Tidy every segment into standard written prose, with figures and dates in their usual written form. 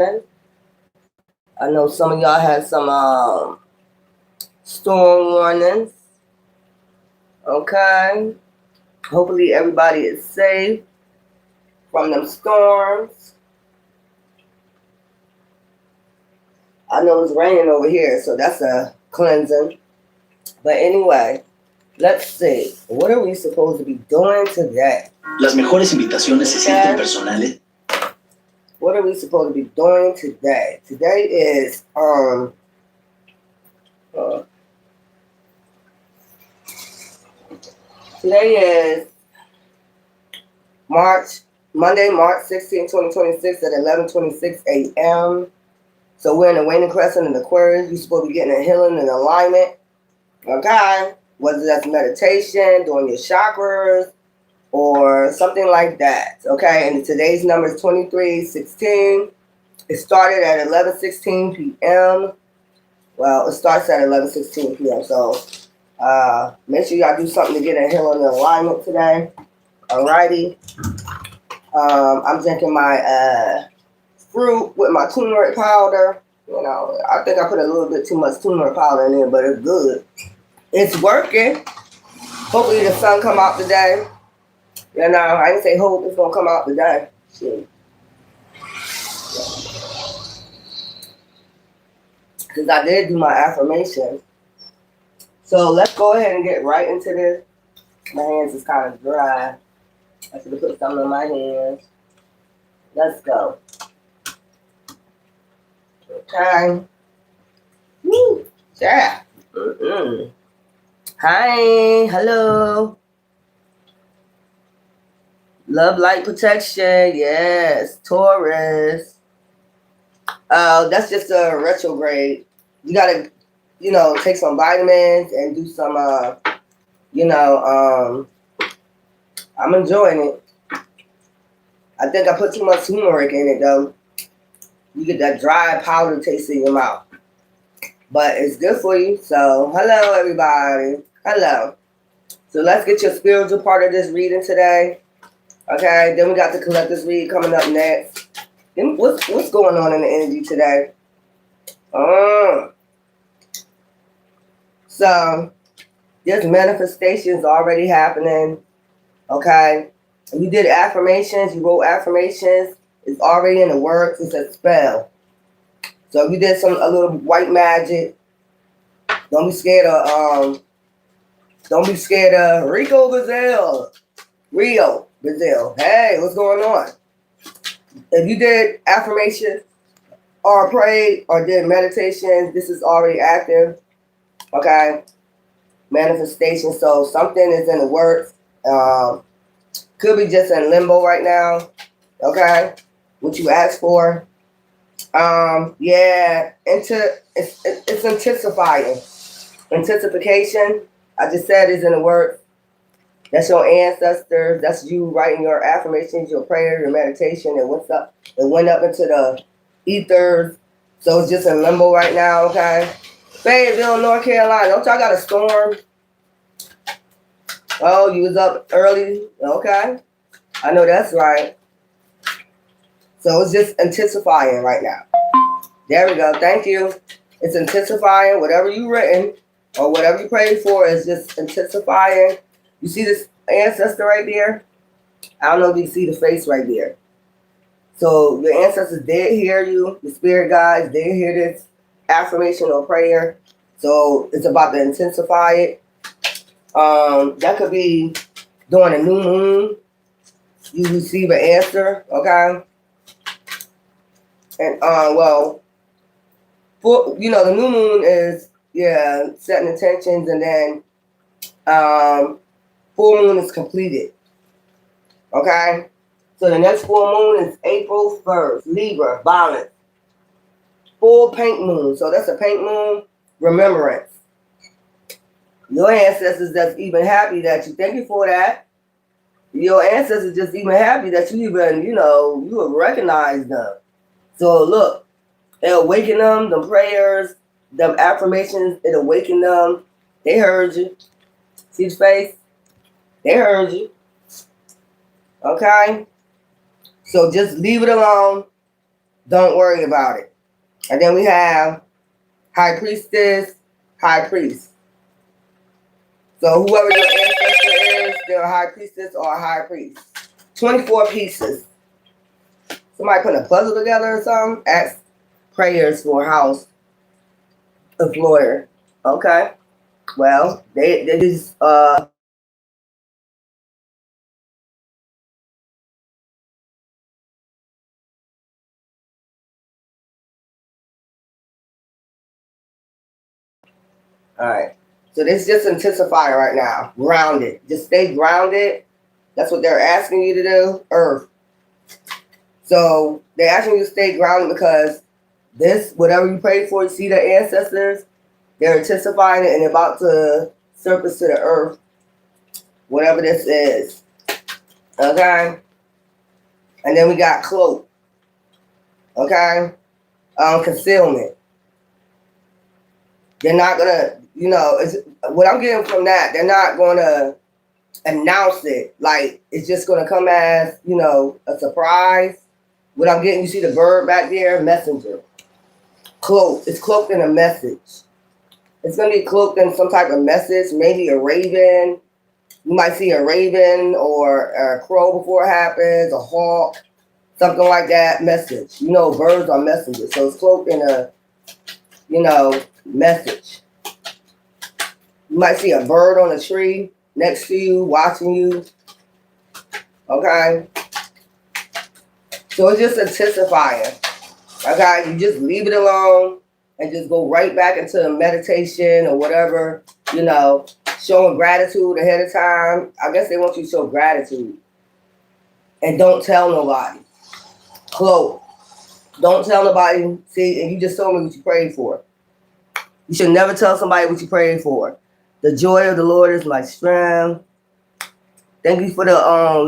I know some of y'all had some storm warnings. Okay. Hopefully everybody is safe from them storms. I know it's raining over here, so that's a cleansing. But anyway, let's see. What are we supposed to be doing today? Las mejores invitaciones se sienten personales. What are we supposed to be doing today? Today is Monday, March 16, 2026 at 11:26 a.m. So we're in the waning crescent in Aquarius. You're supposed to be getting a healing and alignment. Okay? Whether that's meditation, doing your chakras, or something like that. Okay? And today's number is 2316. It started at 11:16 p.m. Well, it starts at 11:16 p.m. So make sure y'all do something to get a healing and alignment today. Alrighty. I'm drinking my fruit with my turmeric powder. You know, I think I put a little bit too much turmeric powder in there, but it's good. It's working. Hopefully the sun come out today. You know, I didn't say hope it's gonna come out today. Shit. Because I did do my affirmation. So let's go ahead and get right into this. My hands is kind of dry. I should have put something on my hands. Let's go. Okay. Woo. Yeah. Hi. Hello. Love, light, protection. Yes. Taurus. That's just a retrograde. You gotta, take some vitamins and do some, I'm enjoying it. I think I put too much turmeric in it though. You get that dry powder taste in your mouth. But it's good for you. So, hello everybody. Hello. So let's get your spiritual part of this reading today. Okay, then we got the collector's read coming up next. Then what's going on in the energy today? So, there's manifestations already happening. Okay, you did affirmations, you wrote affirmations, it's already in the works, it's a spell. So if you did a little white magic, don't be scared of Rico Brazil. Rio Brazil. Hey, what's going on? If you did affirmations or prayed or did meditation, this is already active. Okay. Manifestation. So something is in the works. Could be just in limbo right now. Okay. What you asked for. Yeah. It's intensifying. Intensification. I just said is in the works. That's your ancestors. That's you writing your affirmations, your prayer, your meditation. It went up into the ethers. So it's just in limbo right now, okay? Fayetteville, North Carolina. Don't y'all got a storm? Oh, you was up early? Okay. I know that's right. So it's just intensifying right now. There we go. Thank you. It's intensifying. Whatever you written or whatever you prayed for is just intensifying. You see this ancestor right there? I don't know if you see the face right there. So your ancestors did hear you. The spirit guides did hear this affirmation or prayer. So it's about to intensify it. That could be during a new moon. You receive an answer, okay? And the new moon is setting intentions, and then full moon is completed. Okay? So the next full moon is April 1st. Libra, balance. Full pink moon. So that's a pink moon. Remembrance. Your ancestors just even happy that you. Thank you for that. Your ancestors just even happy that you even, you have recognized them. So look, it awakened them, the prayers, the affirmations, it awakened them. They heard you. See his face? They heard you. Okay? So just leave it alone. Don't worry about it. And then we have high priestess, high priest. So whoever your ancestor is, they're a high priestess or a high priest. 24 pieces. Somebody putting a puzzle together or something? Ask prayers for a house employer. Okay. Well, they just all right. So this is just intensifying right now. Grounded. Just stay grounded. That's what they're asking you to do. Earth. So they're asking you to stay grounded because this, whatever you pray for, you see the ancestors, they're intensifying it and about to surface to the earth. Whatever this is. Okay? And then we got cloak. Okay? Concealment. They're not gonna, it's, what I'm getting from that, they're not gonna announce it. Like, it's just gonna come as, a surprise. What I'm getting, you see the bird back there? Messenger. Cloaked. It's cloaked in a message. It's gonna be cloaked in some type of message, maybe a raven. You might see a raven or a crow before it happens, a hawk, something like that, message. Birds are messengers. So it's cloaked in a, message. You might see a bird on a tree next to you, watching you. Okay? So it's just intensifying. Okay? You just leave it alone and just go right back into meditation or whatever, showing gratitude ahead of time. I guess they want you to show gratitude. And don't tell nobody. Cloak. Don't tell nobody. See, and you just told me what you prayed for. You should never tell somebody what you prayed for. The joy of the Lord is my strength. Thank you for the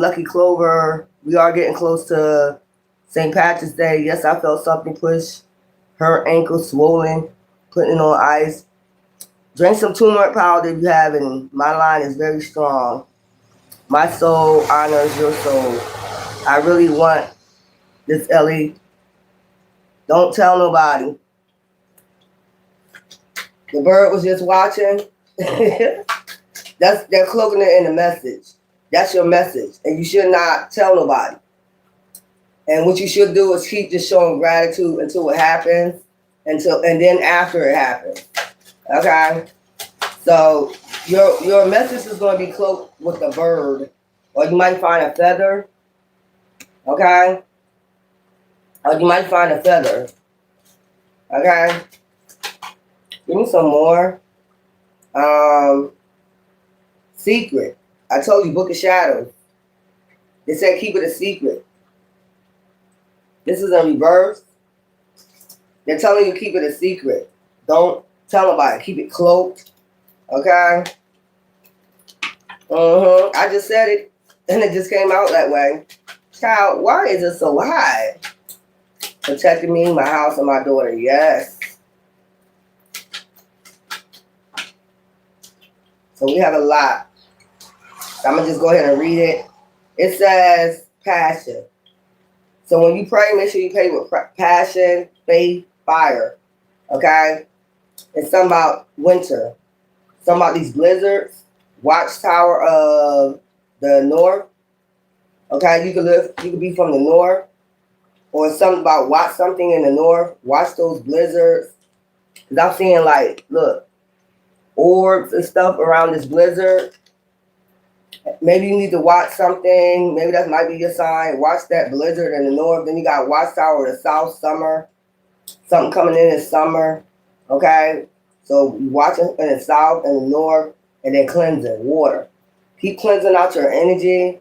lucky clover. We are getting close to St. Patrick's Day. Yes, I felt something push. Her ankle swollen. Putting it on ice. Drink some turmeric powder if you have any. My line is very strong. My soul honors your soul. I really want this, Ellie. Don't tell nobody. The bird was just watching. They're cloaking it in the message. That's your message. And you should not tell nobody. And what you should do is keep just showing gratitude until it happens. And then after it happens. Okay? So your message is going to be cloaked with a bird. Or you might find a feather. Okay? Or you might find a feather. Okay? Give me some more. Secret. I told you, Book of Shadows. They said keep it a secret. This is in reverse. They're telling you keep it a secret. Don't tell nobody. Keep it cloaked. Okay? I just said it, and it just came out that way. Child, why is it so high? Protecting me, my house, and my daughter. Yes. So we have a lot. I'm going to just go ahead and read it. It says passion. So when you pray, make sure you pray with passion, faith, fire. Okay? It's something about winter. Something about these blizzards. Watchtower of the north. Okay? You could be from the north. Or something about watch something in the north. Watch those blizzards. Because I'm seeing look, orbs and stuff around this blizzard. Maybe you need to watch something. Maybe that might be your sign. Watch that blizzard in the north. Then you got Watchtower in the south, summer. Something coming in summer. Okay? So you watch it in the south and the north. And then cleansing, water. Keep cleansing out your energy.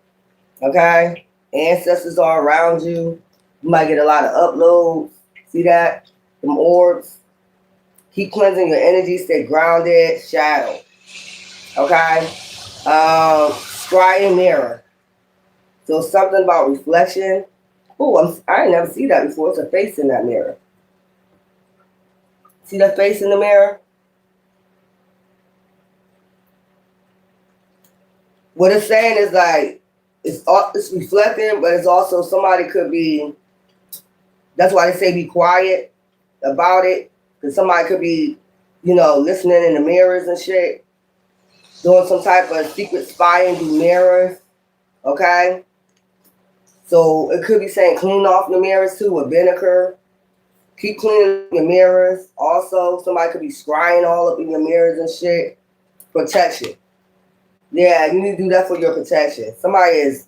Okay? Ancestors are around you. You might get a lot of uploads. See that? Them orbs. Keep cleansing your energy. Stay grounded. Shadow. Okay? Scrying mirror. So something about reflection. Oh, I ain't never seen that before. It's a face in that mirror. See that face in the mirror? What it's saying is it's reflecting, but it's also somebody could be That's why they say be quiet about it. Because somebody could be, listening in the mirrors and shit. Doing some type of secret spying through mirrors. Okay? So it could be saying clean off the mirrors too with vinegar. Keep cleaning the mirrors. Also, somebody could be scrying all up in your mirrors and shit. Protection. Yeah, you need to do that for your protection. Somebody is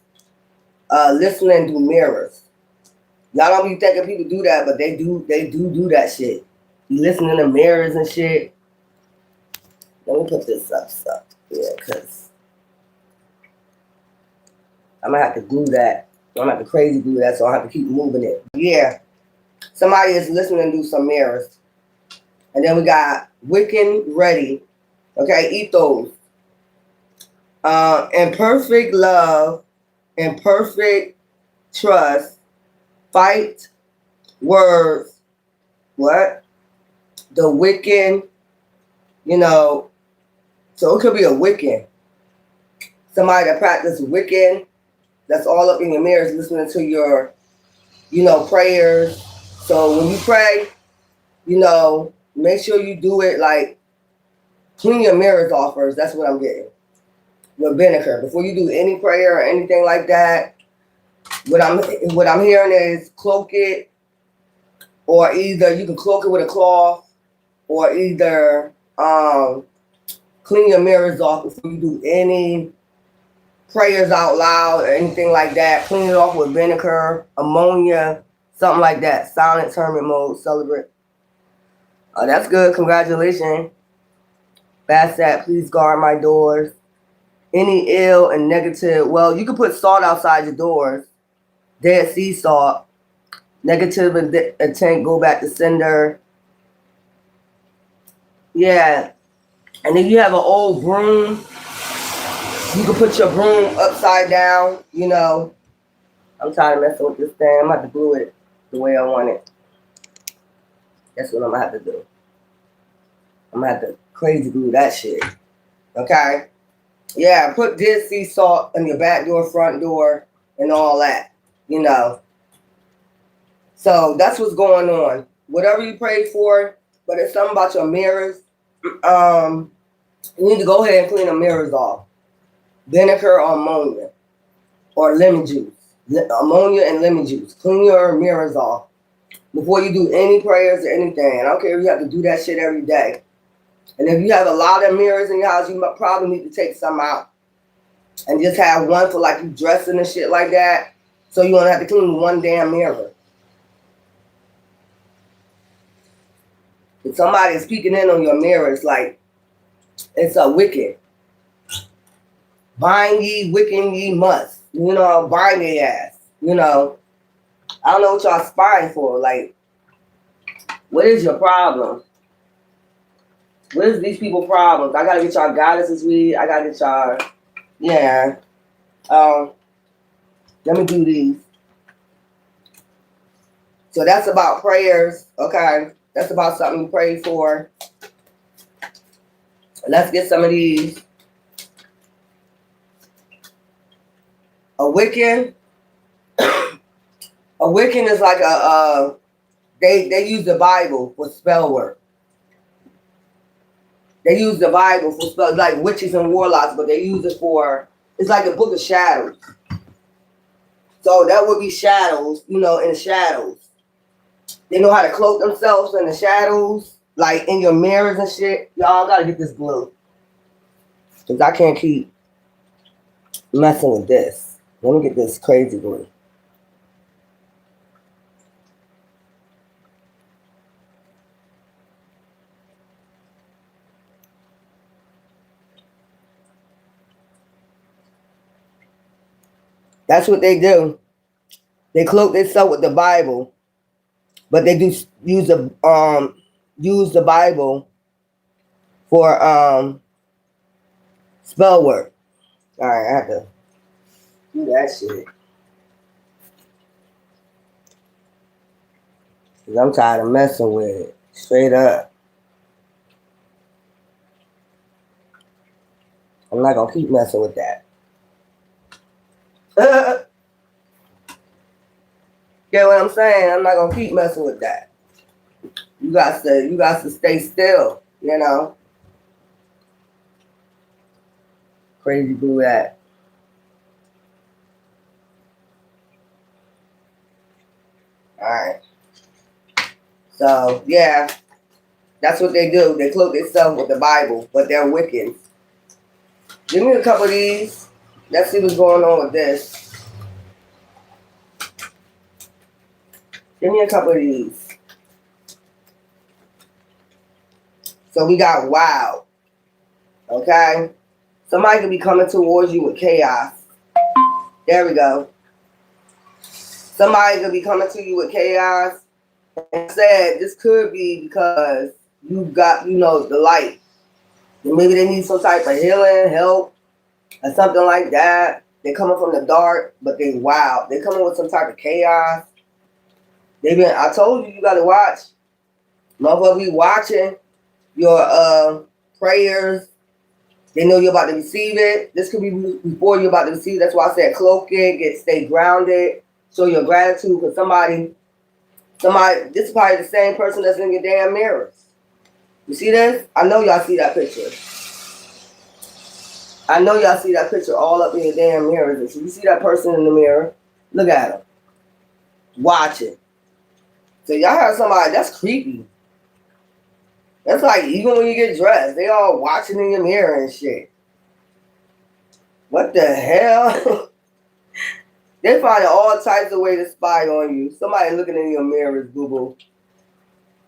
listening through mirrors. Y'all don't be thinking people do that, but they do that shit. You listening to mirrors and shit. Let me put this up. Yeah, because I'm going to have to glue that. I'm going to have to crazy glue that, so I have to keep moving it. Yeah. Somebody is listening through some mirrors. And then we got Wiccan ready. Okay, ethos. In perfect love, in perfect trust, fight, words, what? The Wiccan, so it could be a Wiccan. Somebody that practices Wiccan, that's all up in your mirrors listening to your, prayers. So when you pray, make sure you do it like clean your mirrors off first. That's what I'm getting. With vinegar. Before you do any prayer or anything like that, what I'm hearing is cloak it, or either you can cloak it with a cloth, or either clean your mirrors off before you do any prayers out loud or anything like that. Clean it off with vinegar, ammonia, something like that. Silent hermit mode, celebrate. Oh, that's good. Congratulations. Bassat, please guard my doors. Any ill and negative. Well, you can put salt outside your doors. Dead sea salt. Negative intent, go back to sender. Yeah. And if you have an old broom, you can put your broom upside down, I'm tired of messing with this thing. I'm going to have to glue it the way I want it. That's what I'm going to have to do. I'm going to have to crazy glue that shit. Okay? Yeah, put Dead Sea salt on your back door, front door, and all that, So that's what's going on. Whatever you pray for, but it's something about your mirrors. You need to go ahead and clean the mirrors off. Vinegar or ammonia or lemon juice. Ammonia and lemon juice. Clean your mirrors off before you do any prayers or anything. I don't care if you have to do that shit every day. And if you have a lot of mirrors in your house, you probably need to take some out and just have one for like you dressing and shit like that, so you don't have to clean one damn mirror. If somebody is peeking in on your mirror, it's like it's a wicked. Bind ye, wicking ye must. Bind their ass. I don't know what y'all spying for. Like, what is your problem? What is these people's problems? I gotta get y'all goddesses weed. I gotta get y'all. Yeah. Let me do these. So that's about prayers. Okay. That's about something you pray for. Let's get some of these. A Wiccan. A Wiccan is like they use the Bible for spell work. They use the Bible for spell, like witches and warlocks, but they use it for, it's like a book of shadows. So that would be shadows, in the shadows. They know how to cloak themselves in the shadows, like in your mirrors and shit. Y'all gotta get this glue. Because I can't keep messing with this. Let me get this crazy glue. That's what they do. They cloak themselves with the Bible, but they do use the Bible for spell work. All right, I have to do that shit. Cause I'm tired of messing with it. Straight up. I'm not gonna keep messing with that. Get what I'm saying? I'm not gonna keep messing with that. You got to stay still, you know. Crazy do that. Alright. So yeah, that's what they do. They cloak themselves with the Bible, but they're wicked. Give me a couple of these. Let's see what's going on with this. Give me a couple of these. So we got wild. Okay? Somebody could be coming towards you with chaos. There we go. Somebody could be coming to you with chaos. And said this could be because you got, the light. And maybe they need some type of healing, help, or something like that. They're coming from the dark, but they wild. They're coming with some type of chaos. I told you gotta watch. Motherfucker be watching your prayers. They know you're about to receive it. This could be before you're about to receive it. That's why I said cloaking, stay grounded, show your gratitude for somebody, this is probably the same person that's in your damn mirrors. You see this? I know y'all see that picture. I know y'all see that picture all up in your damn mirrors. So you see that person in the mirror, look at them. Watch it. So y'all have somebody, that's creepy. That's like even when you get dressed, they all watching in your mirror and shit. What the hell? They're finding all types of ways to spy on you. Somebody looking in your mirrors, boo-boo.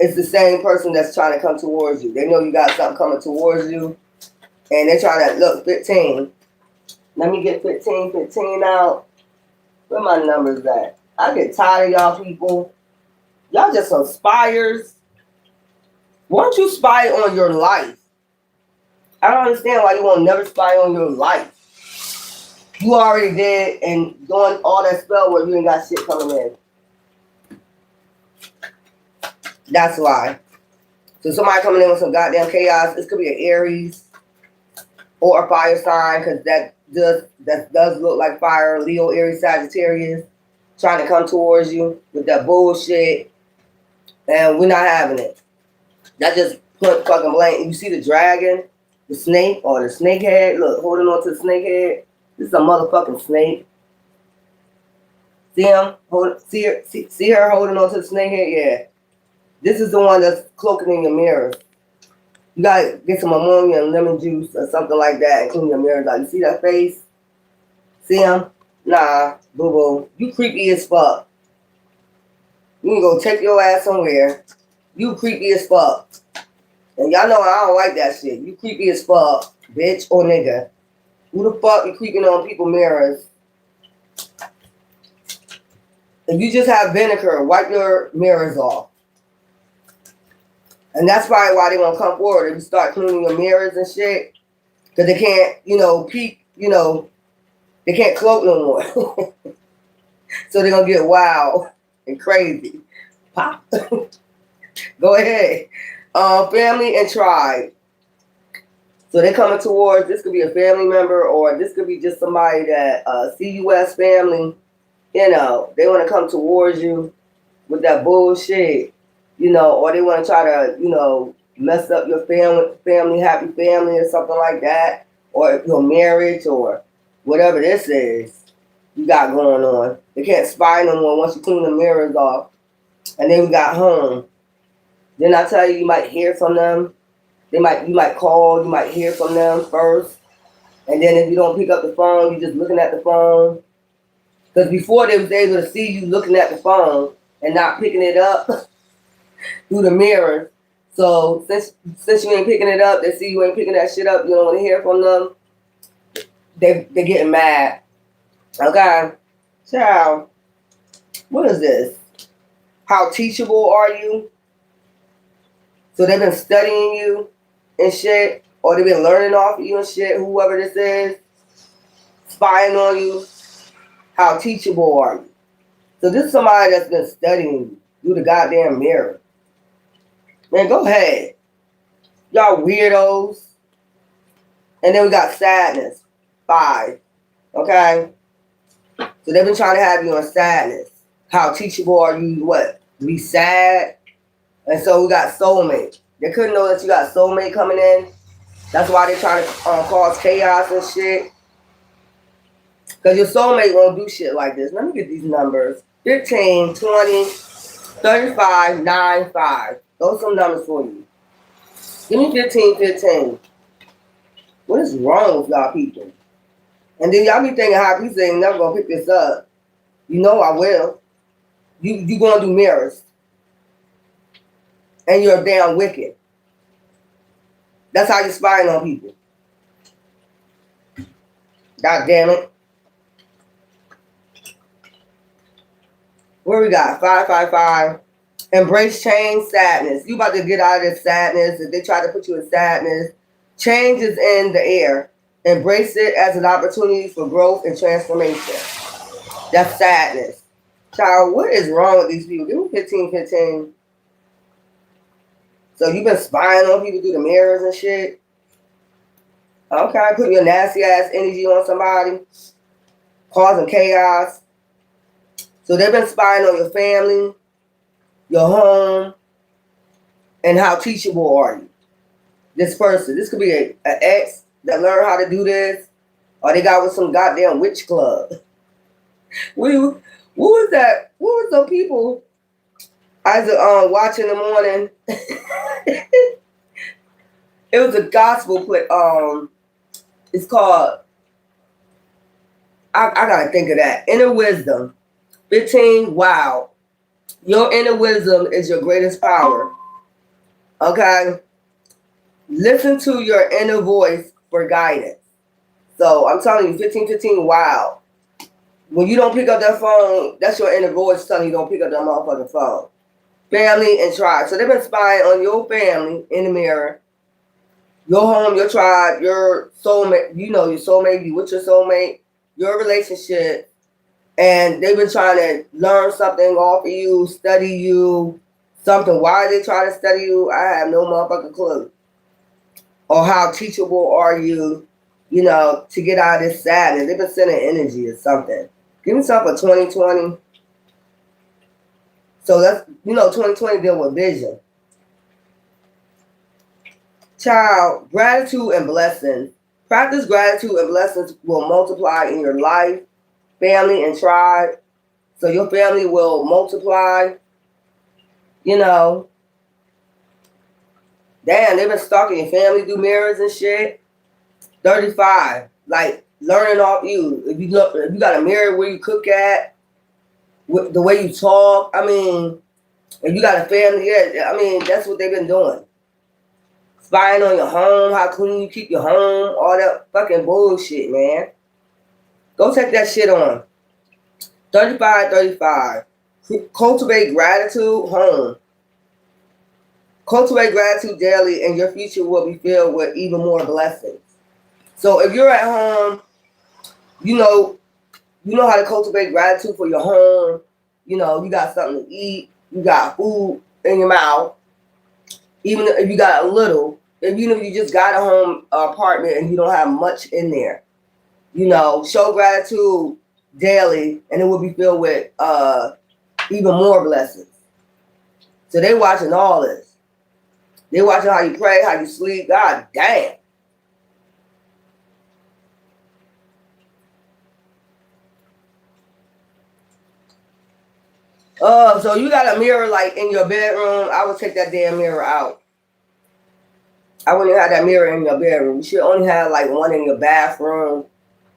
It's the same person that's trying to come towards you. They know you got something coming towards you. And they're trying to, look, 15. Let me get 15 out. Where my numbers at? I get tired of y'all people. Y'all just some spiers. Why don't you spy on your life? I don't understand why you won't never spy on your life. You already did and doing all that spell where you ain't got shit coming in. That's why. So somebody coming in with some goddamn chaos. This could be an Aries or a fire sign, because that does look like fire. Leo, Aries, Sagittarius trying to come towards you with that bullshit, and we're not having it. That just put fucking blank. You see the dragon, the snake, or the snake head. Look, holding on to the snake head. This is a motherfucking snake. See him? See her holding on to the snake head? Yeah. This is the one that's cloaking in your mirror. You gotta get some ammonia and lemon juice or something like that and clean your mirrors out. You see that face? See him? Nah, boo-boo. You creepy as fuck. You can go take your ass somewhere. You creepy as fuck. And y'all know I don't like that shit. You creepy as fuck, bitch or nigga. Who the fuck you creeping on people's mirrors? If you just have vinegar, wipe your mirrors off. And that's probably why they want to come forward and start cleaning your mirrors and shit. Because they can't, peek, they can't cloak no more. So they're going to get wild and crazy. Pop. Go ahead. Family and tribe. So they're coming towards, this could be a family member, or this could be just somebody that, CUS family, they want to come towards you with that bullshit, or they want to try to, mess up your family, happy family or something like that, or your marriage or whatever this is you got going on. They can't spy no more once you clean the mirrors off. And then we got home. Then I tell you, you might hear from them. You might call, you might hear from them first. And then if you don't pick up the phone, you're just looking at the phone. Because before they was able to see you looking at the phone and not picking it up through the mirror. So since you ain't picking it up, they see you ain't picking that shit up, you don't want to hear from them, they're getting mad. Okay. Child, what is this? How teachable are you? So they've been studying you and shit, or they've been learning off of you and shit, whoever this is, spying on you. How teachable are you? So this is somebody that's been studying you through the goddamn mirror. Man, go ahead. Y'all weirdos. And then we got sadness. 5. Okay? So they've been trying to have you on sadness. How teachable are you? What? To be sad. And so we got soulmate. They couldn't know that you got soulmate coming in. That's why they trying to cause chaos and shit. Because your soulmate won't do shit like this. Let me get these numbers. 15, 20, 35, 9, 5. Those are some numbers for you. Give me 15, 15. What is wrong with y'all people? And then y'all be thinking how people ain't never gonna pick this up. You know I will. You gonna do mirrors. And you're damn wicked. That's how you're spying on people. God damn it. Where we got? 555. Embrace change, sadness. You about to get out of this sadness. If they try to put you in sadness, change is in the air. Embrace it as an opportunity for growth and transformation. That's sadness. Child, what is wrong with these people? Give me 15, 15. So you've been spying on people through the mirrors and shit? Okay, putting your nasty ass energy on somebody, causing chaos. So they've been spying on your family, your home, and how teachable are you? This person. This could be an ex that learned how to do this, or they got with some goddamn witch club. What was that? What was some people I was watching in the morning? It was a gospel play. It's called, I gotta think of that. Inner Wisdom. 15, wow. Your inner wisdom is your greatest power. Okay? Listen to your inner voice for guidance. So I'm telling you, 15, 15, wow. When you don't pick up that phone, that's your inner voice telling you don't pick up that motherfucking phone. Family and tribe. So they've been spying on your family in the mirror, your home, your tribe, your soulmate. You know your soulmate, you with your soulmate, your relationship. And they've been trying to learn something off of you, study you, something. Why are they trying to study you? I have no motherfucking clue. Or how teachable are you, you know, to get out of this sadness. They've been sending energy or something. Give me something for 2020. So that's, 2020 deal with vision. Child, gratitude and blessings. Practice gratitude and blessings will multiply in your life, family, and tribe. So your family will multiply. Damn, they've been stalking your family through mirrors and shit. 35, like learning off you. If you got a mirror where you cook at, the way you talk. I mean, if you got a family, yeah, I mean, that's what they've been doing. Spying on your home, how clean you keep your home, all that fucking bullshit, man. Go take that shit on. 35, 35. Cultivate gratitude, home. Cultivate gratitude daily, and your future will be filled with even more blessings. So if you're at home, you know how to cultivate gratitude for your home. You got something to eat. You got food in your mouth. Even if you got a little, even if you just got a home apartment and you don't have much in there, show gratitude daily, and it will be filled with even more blessings. So they watching all this. They watching how you pray, how you sleep. God damn. So you got a mirror like in your bedroom. I would take that damn mirror out. I wouldn't have that mirror in your bedroom. You should only have like one in your bathroom.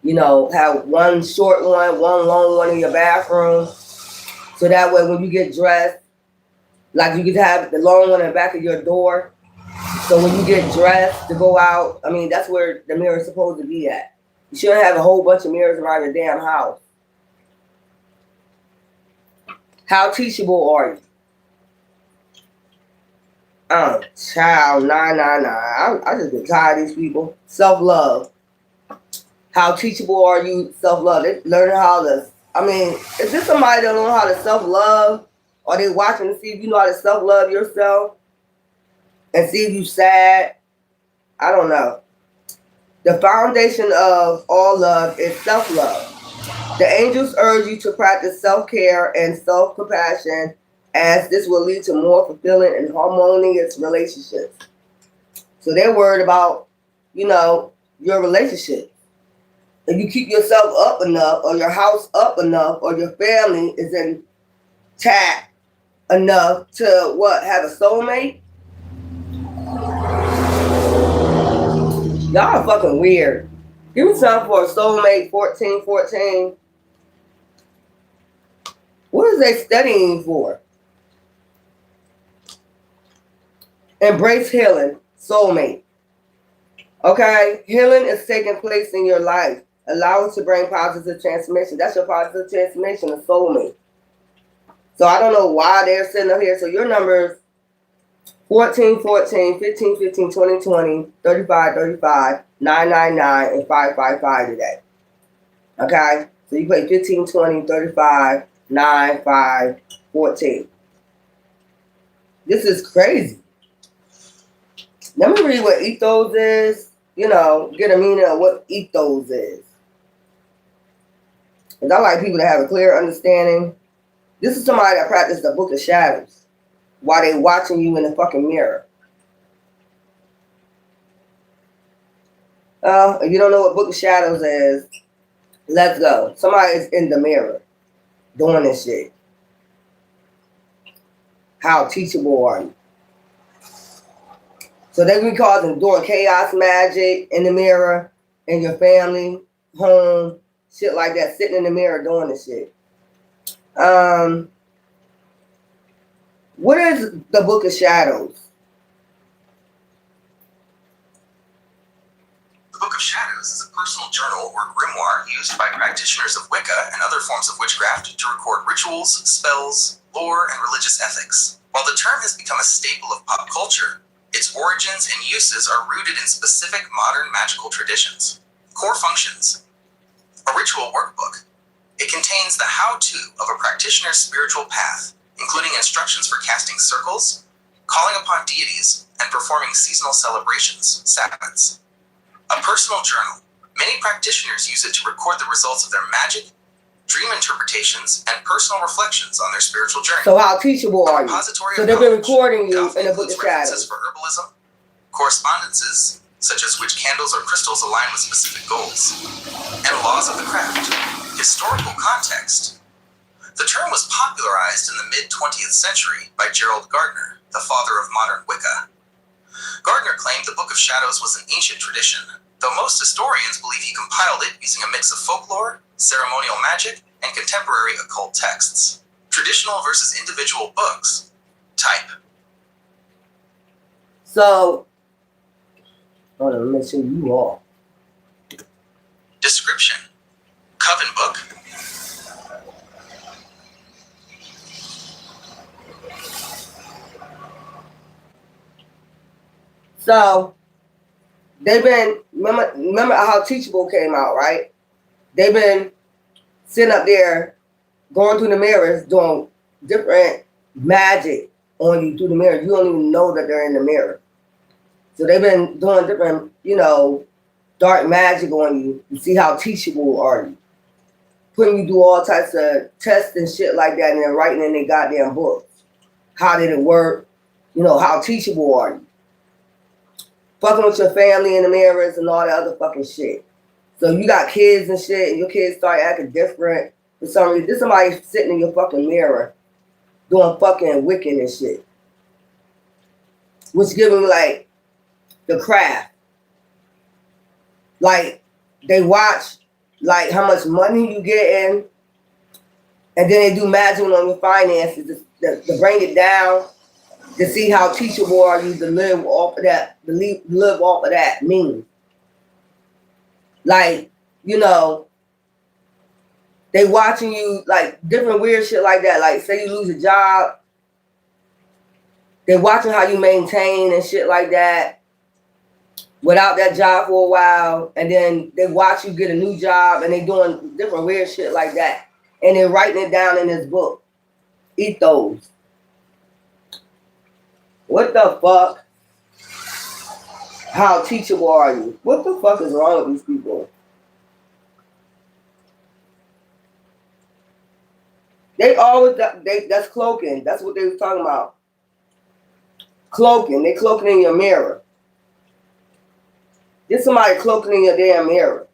Have one short one long one in your bathroom. So that way when you get dressed, like you could have the long one in the back of your door. So when you get dressed to go out, I mean, that's where the mirror is supposed to be at. You shouldn't have a whole bunch of mirrors around your damn house. How teachable are you? Child, nah. I just get tired of these people. Self-love. How teachable are you? Self-love. They learning how to, is this somebody that don't know how to self-love? Or they watching to see if you know how to self-love yourself? And see if you sad? I don't know. The foundation of all love is self-love. The angels urge you to practice self-care and self-compassion, as this will lead to more fulfilling and harmonious relationships. So they're worried about, your relationship. If you keep yourself up enough, or your house up enough, or your family is intact enough to have a soulmate. Y'all are fucking weird. Give me something for a soulmate 1414. What is they studying for? Embrace healing, soulmate. Okay? Healing is taking place in your life. Allow it to bring positive transformation. That's your positive transformation, a soulmate. So I don't know why they're sitting up here. So your numbers 14, 14, 15, 15, 20, 20, 35, 35, 999, and 555 today. Okay? So you play 15, 20, 35, 9, 5, 14. This is crazy. Let me read what ethos is. Get a meaning of what ethos is. Because I like people to have a clear understanding. This is somebody that practiced the book of shadows while they watching you in the fucking mirror. If you don't know what book of shadows is, let's go. Somebody is in the mirror doing this shit. How teachable are you? So they be doing chaos magic in the mirror, in your family, home, shit like that, sitting in the mirror doing this shit. What is the Book of Shadows? The Book of Shadows is a personal journal or grimoire used by practitioners of Wicca and other forms of witchcraft to record rituals, spells, lore, and religious ethics. While the term has become a staple of pop culture, its origins and uses are rooted in specific modern magical traditions. Core functions. A ritual workbook. It contains the how-to of a practitioner's spiritual path, including instructions for casting circles, calling upon deities, and performing seasonal celebrations, Sabbats. A personal journal. Many practitioners use it to record the results of their magic, dream interpretations, and personal reflections on their spiritual journey. So how teachable are you? So they've been recording you in the Book of Shadows. For herbalism, correspondences, such as which candles or crystals align with specific goals, and laws of the craft. Historical context. The term was popularized in the mid-20th century by Gerald Gardner, the father of modern Wicca. Gardner claimed the Book of Shadows was an ancient tradition, though most historians believe he compiled it using a mix of folklore, ceremonial magic, and contemporary occult texts. Traditional versus individual books. Type. So, hold on, let me show you all. Description. Coven book. So, they've been, remember how Teachable came out, right? They've been sitting up there, going through the mirrors, doing different magic on you through the mirror. You don't even know that they're in the mirror. So they've been doing different, dark magic on you to see how teachable are you. Putting you through all types of tests and shit like that, and then writing in their goddamn books. How did it work? How teachable are you? Fucking with your family in the mirrors and all that other fucking shit. So you got kids and shit, and your kids start acting different for some reason. There's somebody sitting in your fucking mirror doing fucking wicked and shit. Which giving like the craft. Like they watch like how much money you getting, and then they do magic on your finances to bring it down, to see how teachable are you to live off of that, live off of that means. Like, they watching you like different weird shit like that. Like say you lose a job, they watching how you maintain and shit like that without that job for a while, and then they watch you get a new job, and they doing different weird shit like that, and they're writing it down in this book. Ethos. What the fuck? How teachable are you? What the fuck is wrong with these people? They always, that's cloaking. That's what they was talking about. Cloaking. They cloaking in your mirror. There's somebody cloaking in your damn mirror.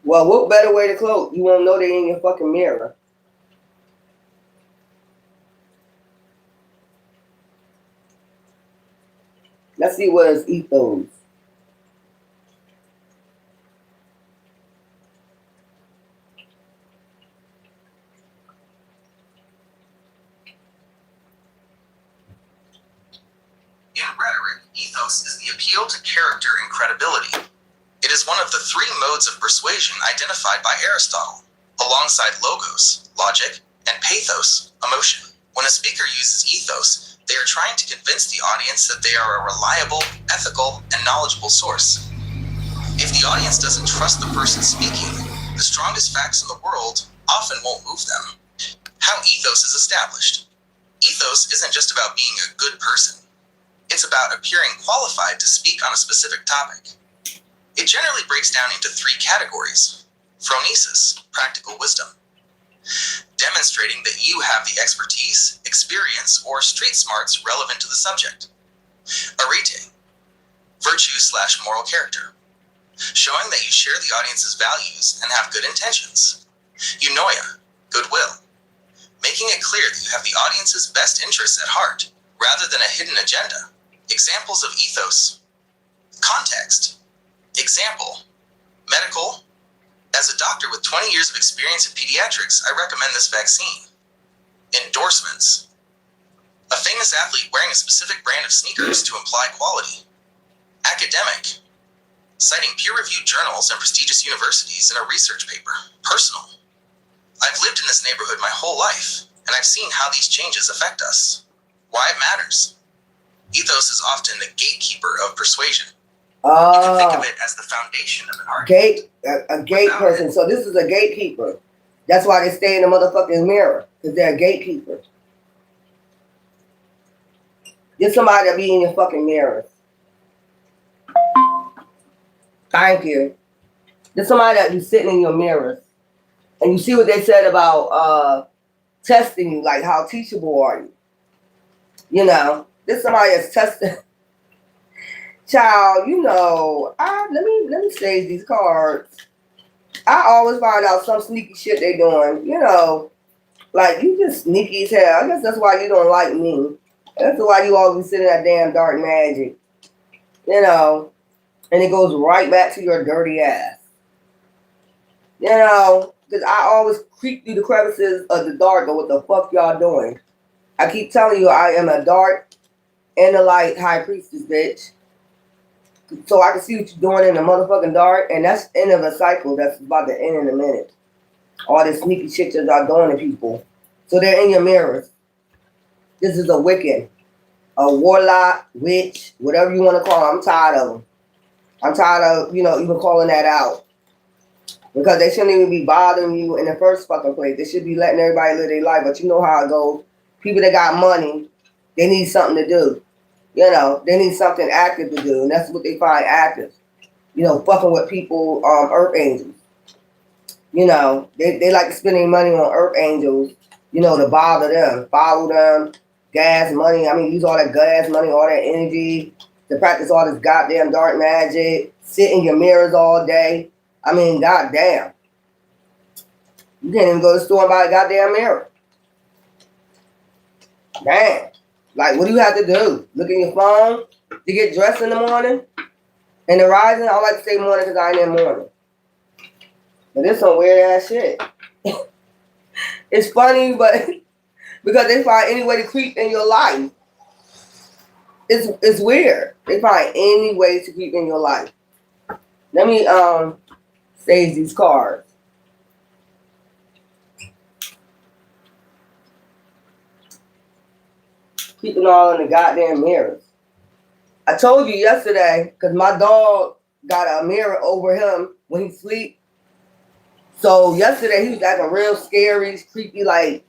Well, what better way to cloak? You won't know they in your fucking mirror. Let's see what is ethos. In rhetoric, ethos is the appeal to character and credibility. It is one of the three modes of persuasion identified by Aristotle, alongside logos, logic, and pathos, emotion. When a speaker uses ethos, they are trying to convince the audience that they are a reliable, ethical, and knowledgeable source. If the audience doesn't trust the person speaking, the strongest facts in the world often won't move them. How ethos is established. Ethos isn't just about being a good person. It's about appearing qualified to speak on a specific topic. It generally breaks down into three categories. Phronesis, practical wisdom. Demonstrating that you have the expertise, experience, or street smarts relevant to the subject. Arete, virtue/moral character. Showing that you share the audience's values and have good intentions. Eunoia, goodwill. Making it clear that you have the audience's best interests at heart, rather than a hidden agenda. Examples of ethos. Context. Example, medical. As a doctor with 20 years of experience in pediatrics, I recommend this vaccine. Endorsements. A famous athlete wearing a specific brand of sneakers to imply quality. Academic. Citing peer-reviewed journals and prestigious universities in a research paper. Personal. I've lived in this neighborhood my whole life, and I've seen how these changes affect us. Why it matters. Ethos is often the gatekeeper of persuasion. You can think of it as the foundation of an argument. A gate person. So this is a gatekeeper. That's why they stay in the motherfucking mirror, because they're a gatekeeper. Get somebody to be in your fucking mirror. Thank you. There's somebody that be sitting in your mirrors. And you see what they said about testing you, like how teachable are you? You know, there's somebody that's testing. Child, you know, let me save these cards. I always find out some sneaky shit they doing. You know, like you just sneaky as hell. I guess that's why you don't like me. That's why you always sit in that damn dark magic. You know, and it goes right back to your dirty ass. You know, because I always creep through the crevices of the dark of what the fuck y'all doing. I keep telling you I am a dark and a light high priestess, bitch. So I can see what you're doing in the motherfucking dark, and that's the end of a cycle that's about to end in a minute. All this sneaky shit that y'all doing to people. So they're in your mirrors. This is a Wiccan, a warlock, witch, whatever you want to call them. I'm tired of them. I'm tired of, you know, even calling that out. Because they shouldn't even be bothering you in the first fucking place. They should be letting everybody live their life. But you know how it goes. People that got money, they need something to do. You know, they need something active to do. And that's what they find active. You know, fucking with people, earth angels. You know, they like spending money on earth angels, you know, to bother them, follow them, gas money. I mean, use all that gas money, all that energy to practice all this goddamn dark magic, sit in your mirrors all day. I mean, goddamn. You can't even go to the store and buy a goddamn mirror. Damn. Like, what do you have to do? Look at your phone to get dressed in the morning? In the rising? I like to say morning because I ain't in the morning. But this some weird ass shit. It's funny, but because they find any way to creep in your life. It's weird. They find any way to creep in your life. Let me save these cards. Keeping all in the goddamn mirrors. I told you yesterday, because my dog got a mirror over him when he sleep. So yesterday he was acting real scary, creepy, like,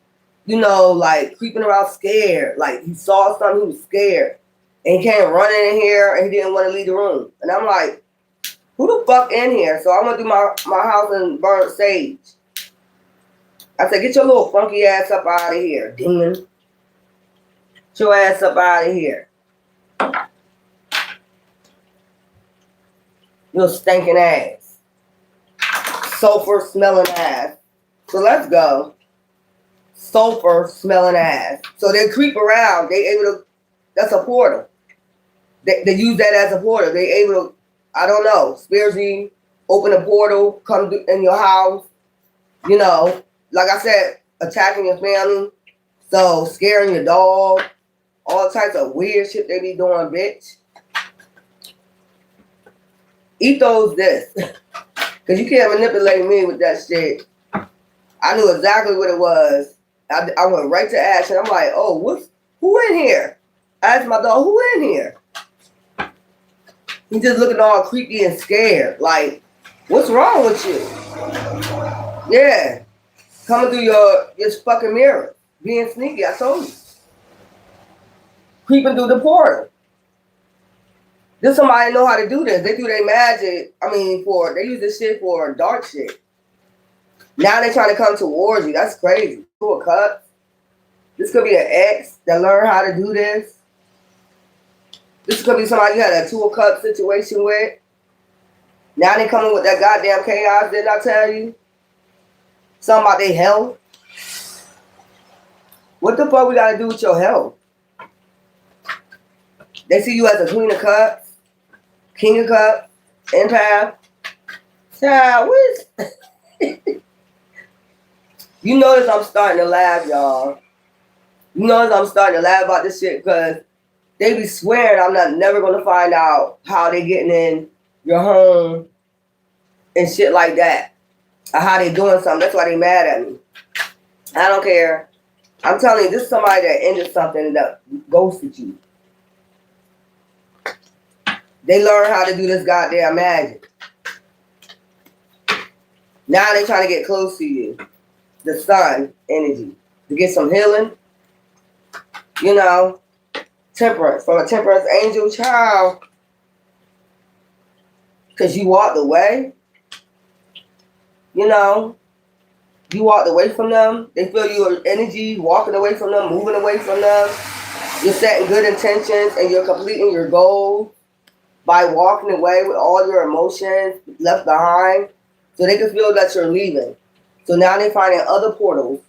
you know, like creeping around scared. Like he saw something, he was scared. And he came running in here and he didn't want to leave the room. And I'm like, who the fuck in here? So I went through my house and burned sage. I said, get your little funky ass up out of here, demon. Get your ass up out of here. Your stinking ass. Sulfur smelling ass. So let's go. Sulfur smelling ass. So they creep around. They able to, that's a portal. They use that as a portal. They able to, I don't know, spiritually open a portal, come in your house. You know, like I said, attacking your family. So scaring your dog. All types of weird shit they be doing, bitch. Eat those this. Because you can't manipulate me with that shit. I knew exactly what it was. I went right to action. I'm like, oh, who in here? I asked my dog, who in here? He just looking all creepy and scared. Like, what's wrong with you? Yeah. Coming through this fucking mirror. Being sneaky, I told you. Creeping through the portal. This somebody know how to do this. They do their magic. I mean, they use this shit for dark shit. Now they trying to come towards you. That's crazy. Two of Cups. This could be an ex that learned how to do this. This could be somebody you had a Two of Cups situation with. Now they coming with that goddamn chaos, didn't I tell you? Something about their health. What the fuck we gotta do with your health? They see you as a Queen of Cups, King of Cups, Empath. Child, what is... You notice I'm starting to laugh, y'all. You notice I'm starting to laugh about this shit because they be swearing I'm never going to find out how they getting in your home and shit like that. Or how they doing something. That's why they mad at me. I don't care. I'm telling you, this is somebody that ended something that ghosted you. They learn how to do this goddamn magic. Now they trying to get close to you. The sun energy. To get some healing. You know. Temperance. From a temperance angel child. Because you walked away. You know. You walked away from them. They feel your energy walking away from them, moving away from them. You're setting good intentions and you're completing your goals by walking away with all your emotions left behind so they can feel that you're leaving. So now they're finding other portals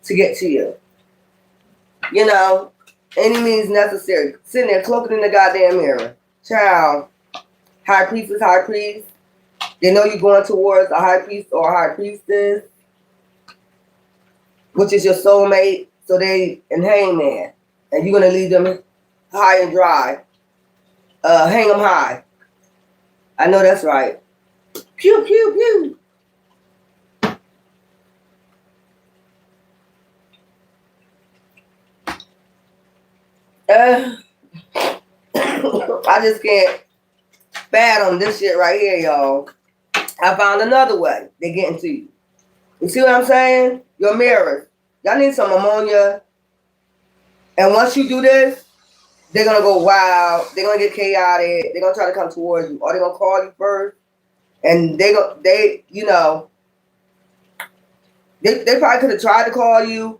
to get to you. You know, any means necessary. Sitting there cloaking in the goddamn mirror. Child, high priestess, high priest. They know you're going towards a high priest or a high priestess, which is your soulmate. So they in hangman. And you're going to leave them high and dry. Hang them high. I know that's right. Pew, pew, pew. I just can't fathom this shit right here, y'all. I found another way they getting to you. You see what I'm saying? Your mirrors. Y'all need some ammonia. And once you do this, they're going to go wild. They're going to get chaotic. They're going to try to come towards you. Or they're going to call you first. And they you know, they probably could have tried to call you.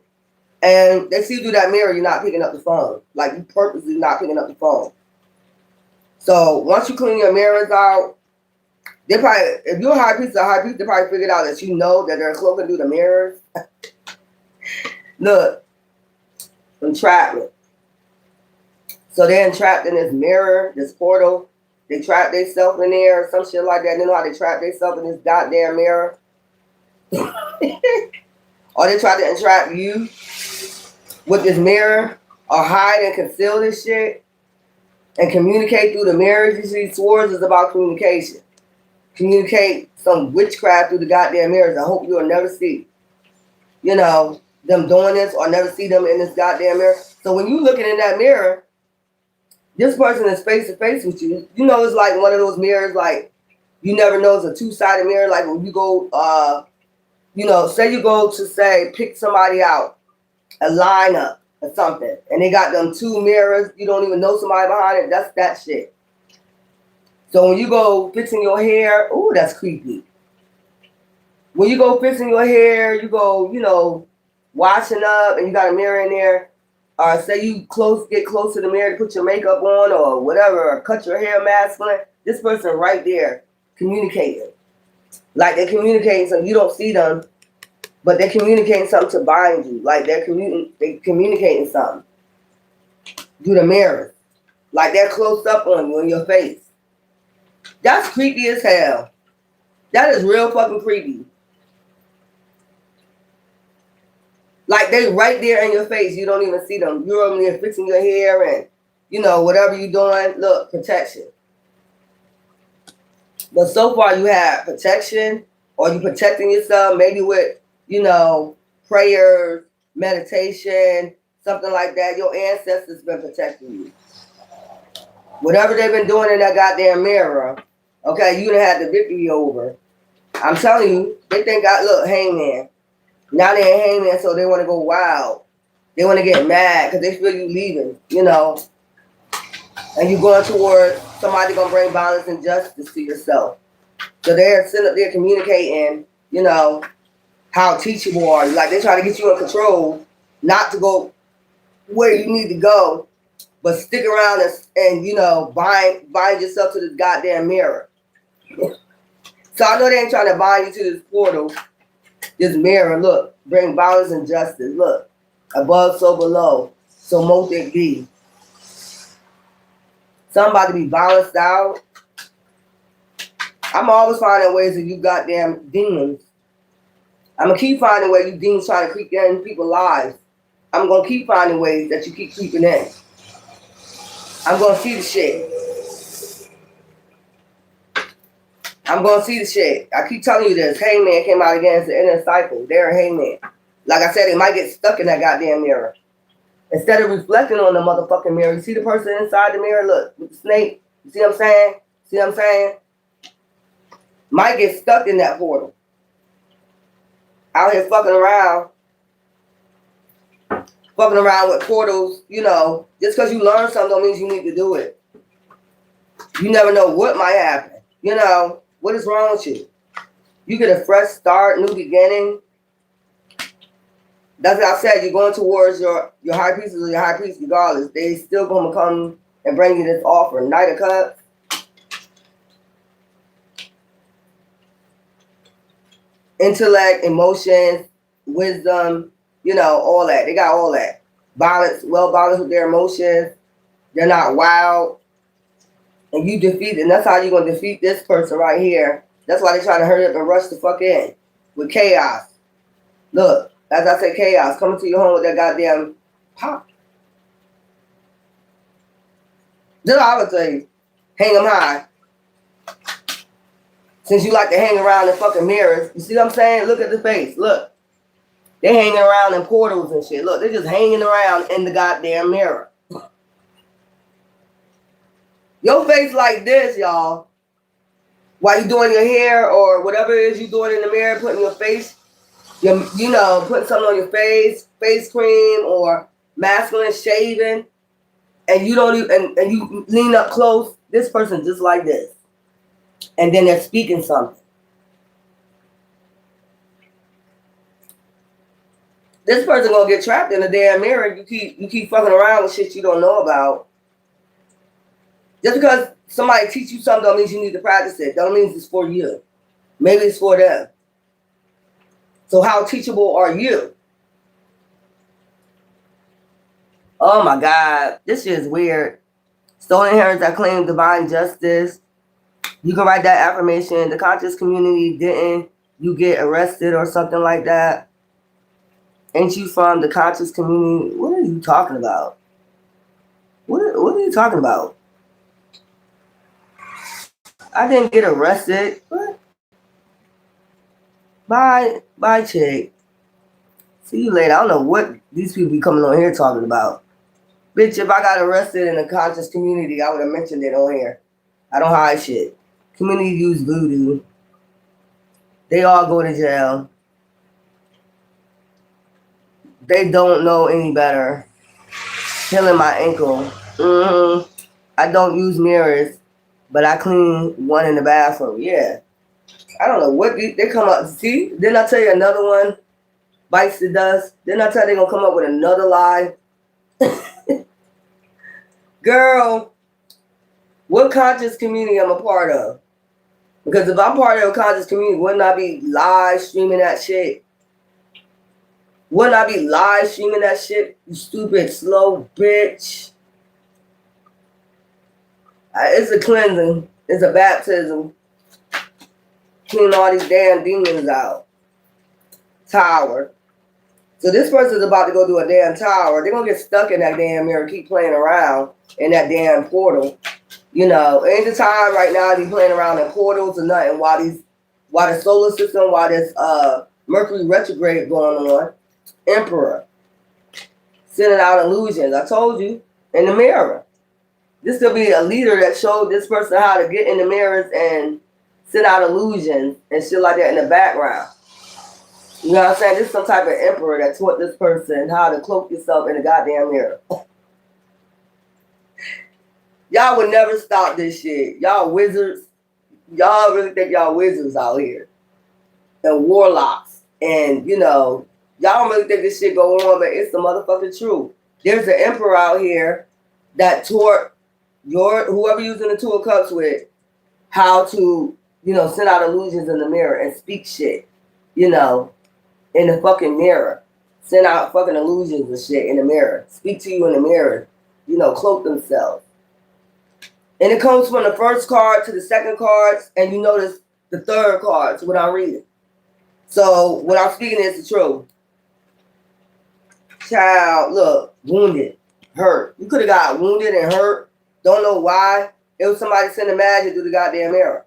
And they see you through that mirror, you're not picking up the phone. Like, you purposely not picking up the phone. So, once you clean your mirrors out, they probably, if you're a high priest, they probably figured out that you know that they're cloaking through the mirrors. Look, entrapment. So, they're entrapped in this mirror, this portal. They trap themselves in there or some shit like that. You know how they trap themselves in this goddamn mirror? Or they try to entrap you with this mirror or hide and conceal this shit and communicate through the mirrors. You see, swords is about communication. Communicate some witchcraft through the goddamn mirrors. I hope you'll never see, you know, them doing this or never see them in this goddamn mirror. So when you looking in that mirror, this person is face to face with you. You know, it's like one of those mirrors, like you never know it's a two-sided mirror. Like when you go, you know, say you go to say pick somebody out, a lineup or something, and they got them two mirrors. You don't even know somebody behind it. That's that shit. So when you go fixing your hair, ooh, that's creepy. when you go fixing your hair, you go, you know, washing up, and you got a mirror in there. Or say you get close to the mirror to put your makeup on or whatever, or cut your hair masculine. This person right there communicating. Like they're communicating something. You don't see them, but they're communicating something to bind you. Like they're communicating something through the mirror. Like they're close up on you in your face. That's creepy as hell. That is real fucking creepy. Like they right there in your face. You don't even see them. You're over there fixing your hair and, you know, whatever you're doing. Look, protection. But so far you have protection, or you protecting yourself, maybe with, you know, prayers, meditation, something like that. Your ancestors been protecting you. Whatever they've been doing in that goddamn mirror, okay, you done had the victory over. I'm telling you, they think look, hangman. Now they're in hangman, so they want to go wild. They want to get mad because they feel you leaving, you know. And you're going towards somebody going to bring violence and justice to yourself. So they're sitting up there communicating, you know, how teachable are you. Like they're trying to get you in control, not to go where you need to go, but stick around and you know, bind yourself to this goddamn mirror. So I know they ain't trying to bind you to this portal, this mirror. Look, bring violence and justice. Look, above, so below, so mote it be. Somebody be balanced out. I'm always finding ways that you goddamn demons. I'm going to keep finding ways you demons trying to creep in people's lives. I'm going to keep finding ways that you keep creeping in. I'm going to see the shit. I'm going to see the shit. I keep telling you this. Hangman came out again. It's the inner cycle. They're a hangman. Like I said, they might get stuck in that goddamn mirror. Instead of reflecting on the motherfucking mirror, you see the person inside the mirror? Look, with the snake. You see what I'm saying? See what I'm saying? Might get stuck in that portal. Out here fucking around with portals, you know. Just because you learn something don't mean you need to do it. You never know what might happen. You know, what is wrong with you? You get a fresh start, new beginning. That's what I said. You're going towards your high priestess or your high priest regardless. They still going to come and bring you this offer. Knight of Cups. Intellect, emotions, wisdom, you know, all that. They got all that. Balance, well balanced with their emotions. They're not wild. And you defeat, and that's how you're going to defeat this person right here. That's why they're trying to hurry up and rush the fuck in with chaos. Look, as I said, chaos coming to your home with that goddamn pop. This is what I would say. Hang them high. Since you like to hang around in fucking mirrors, you see what I'm saying? Look at the face. Look. They hanging around in portals and shit. Look, they're just hanging around in the goddamn mirror. Your face like this, y'all. While you doing your hair or whatever it is you doing in the mirror, putting your face, you know, putting something on your face cream or masculine shaving, and you don't even, and you lean up close, this person just like this. And then they're speaking something. This person gonna get trapped in a damn mirror. You keep fucking around with shit you don't know about. Just because somebody teach you something don't mean you need to practice it. Don't mean it's for you. Maybe it's for them. So how teachable are you? Oh my God, this shit is weird. Stolen inheritance, I claim divine justice. You can write that affirmation. The conscious community didn't you get arrested or something like that? Ain't you from the conscious community? What are you talking about? What are you talking about? I didn't get arrested. What? Bye, chick. See you later. I don't know what these people be coming on here talking about. Bitch, if I got arrested in the conscious community, I would have mentioned it on here. I don't hide shit. Community use voodoo. They all go to jail. They don't know any better. Healing my ankle. I don't use mirrors, but I clean one in the bathroom. Yeah. I don't know what they come up. See, didn't I tell you another one bites the dust? Didn't I tell you they're gonna come up with another lie? Girl, what conscious community I'm a part of? Because if I'm part of a conscious community, wouldn't I be live streaming that shit? Wouldn't I be live streaming that shit? You stupid, slow bitch. It's a cleansing. It's a baptism. Clean all these damn demons out. Tower. So this person's about to go do a damn tower. They're going to get stuck in that damn mirror, keep playing around in that damn portal. You know, ain't the time right now to be playing around in portals or nothing while the solar system, while this Mercury retrograde going on. Emperor. Sending out illusions. I told you, in the mirror. This could be a leader that showed this person how to get in the mirrors and send out illusions and shit like that in the background. You know what I'm saying? This is some type of emperor that taught this person how to cloak yourself in the goddamn mirror. Y'all would never stop this shit. Y'all wizards. Y'all really think y'all wizards out here. And warlocks. And, you know, y'all don't really think this shit go on, but it's the motherfucking truth. There's an emperor out here that taught whoever you're using the Two of Cups with how to, you know, send out illusions in the mirror and speak shit, you know, in the fucking mirror. Send out fucking illusions and shit in the mirror. Speak to you in the mirror. You know, cloak themselves. And it comes from the first card to the second cards, and you notice the third cards when I'm reading. So what I'm speaking is the truth. Child, look, wounded, hurt. You could have got wounded and hurt. Don't know why. It was somebody sending magic through the goddamn mirror.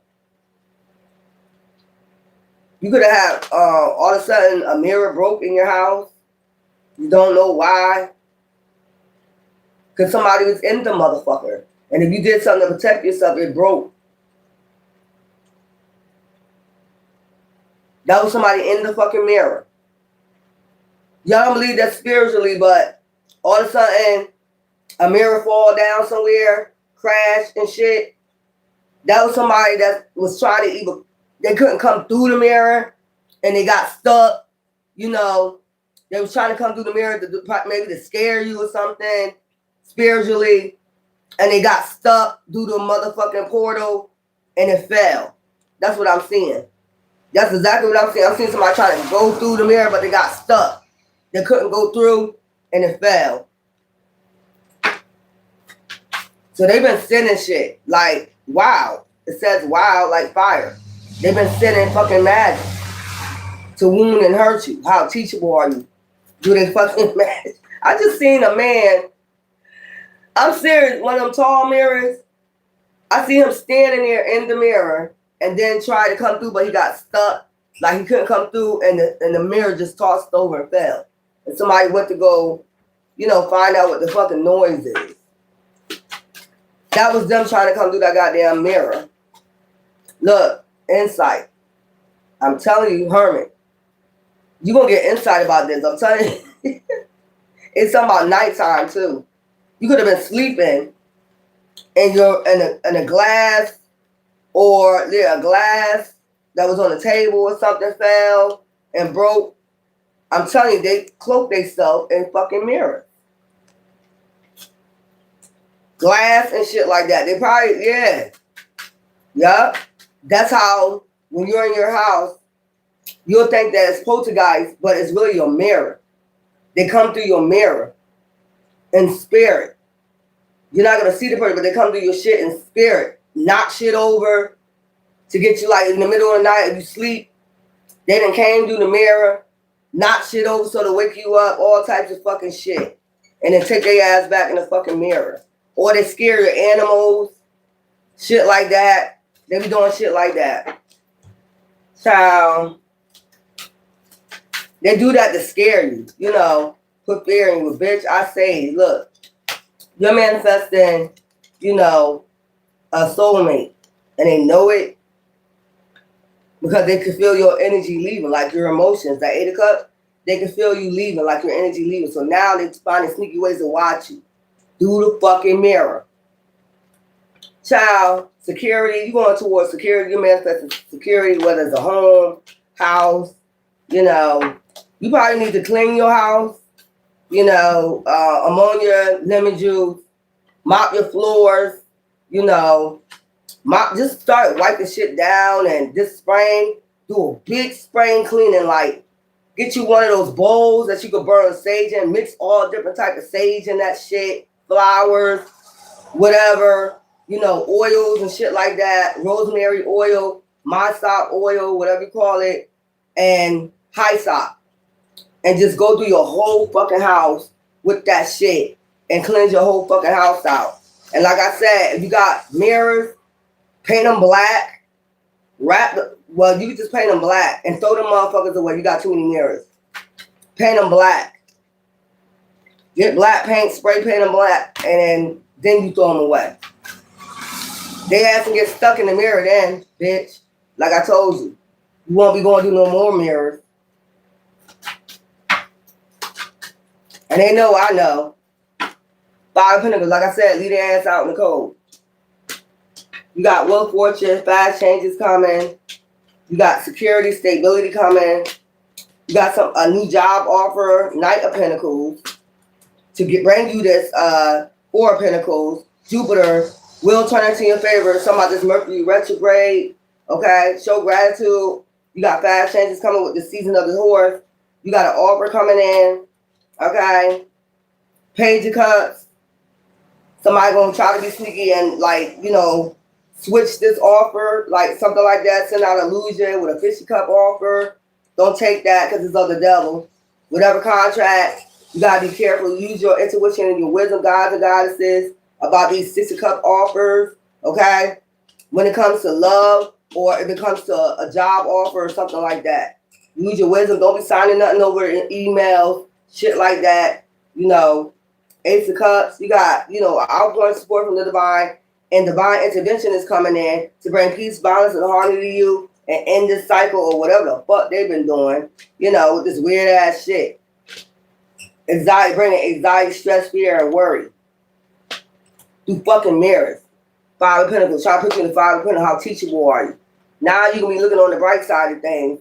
You could have had all of a sudden a mirror broke in your house. You don't know why. Because somebody was in the motherfucker. And if you did something to protect yourself, it broke. That was somebody in the fucking mirror. Y'all don't believe that spiritually, but all of a sudden, a mirror fall down somewhere, crash and shit. That was somebody that was trying to either, they couldn't come through the mirror and they got stuck. You know, they was trying to come through the mirror maybe to scare you or something spiritually. And they got stuck through the motherfucking portal and it fell. That's what I'm seeing. That's exactly what I'm seeing. I'm seeing somebody trying to go through the mirror, but they got stuck. They couldn't go through and it fell. So they've been sending shit like, wow. It says wow like fire. They've been sending fucking magic to wound and hurt you. How teachable are you? Do they fucking magic? I just seen a man. I'm serious. One of them tall mirrors. I see him standing there in the mirror and then try to come through, but he got stuck. Like he couldn't come through and the mirror just tossed over and fell. And somebody went to go, you know, find out what the fucking noise is. That was them trying to come through that goddamn mirror. Look, insight. I'm telling you, Hermit. You're going to get insight about this. I'm telling you. It's something about nighttime, too. You could have been sleeping and you're in a glass or a glass that was on the table or something fell and broke. I'm telling you, they cloak themselves in fucking mirrors. Glass and shit like that. They probably, yeah. Yup. That's how, when you're in your house, you'll think that it's poltergeist, but it's really your mirror. They come through your mirror in spirit. You're not going to see the person, but they come through your shit in spirit. Knock shit over to get you like in the middle of the night if you sleep. They done came through the mirror, knock shit over so to wake you up, all types of fucking shit. And then take their ass back in the fucking mirror. Or they scare your animals, shit like that. They be doing shit like that. Child. They do that to scare you, you know, put fear in you. Bitch, I say, look, you're manifesting, you know, a soulmate. And they know it because they can feel your energy leaving, like your emotions. That 8 of Cups, they can feel you leaving, like your energy leaving. So now they're finding sneaky ways to watch you through the fucking mirror. Child, security, you going towards security, you manifesting security, whether it's a home, house, you know. You probably need to clean your house, you know, ammonia, lemon juice, mop your floors, you know, just start wiping shit down and just spraying, do a big spraying cleaning, like get you one of those bowls that you could burn sage in, mix all different type of sage in that shit, flowers, whatever, you know, oils and shit like that, rosemary oil, mysock oil, whatever you call it, and hyssop, and just go through your whole fucking house with that shit and cleanse your whole fucking house out. And like I said, if you got mirrors, paint them black, well, you can just paint them black and throw them motherfuckers away. You got too many mirrors. Paint them black. Get black paint, spray paint them black, and then you throw them away. They ass can get stuck in the mirror then, bitch. Like I told you. You won't be going to do no more mirrors. And they know I know. Five of Pentacles, like I said, leave their ass out in the cold. You got wealth, fortune, fast changes coming. You got security, stability coming. You got a new job offer, Knight of Pentacles, to bring you this Four of Pentacles. Jupiter will turn into your favor. Some about this Mercury retrograde. Okay, show gratitude. You got fast changes coming with the season of the horse. You got an offer coming in. Okay, Page of Cups. Somebody gonna try to be sneaky and, like, you know, switch this offer, like something like that. Send out illusion with a fishy cup offer. Don't take that because it's of the devil. Whatever contract, you gotta be careful. Use your intuition and your wisdom, gods and goddesses, about these 6 of Cup offers. Okay, when it comes to love, or if it comes to a job offer or something like that, use your wisdom. Don't be signing nothing over in emails, shit like that. You know, Ace of Cups. You got, you know, outgoing support from the divine. And divine intervention is coming in to bring peace, balance, and harmony to you and end this cycle or whatever the fuck they've been doing, you know, with this weird ass shit. Anxiety, bringing anxiety, stress, fear, and worry through fucking mirrors. Five of Pentacles, try to put you in the Five of Pentacles. How teachable are you? Now you can be looking on the bright side of things,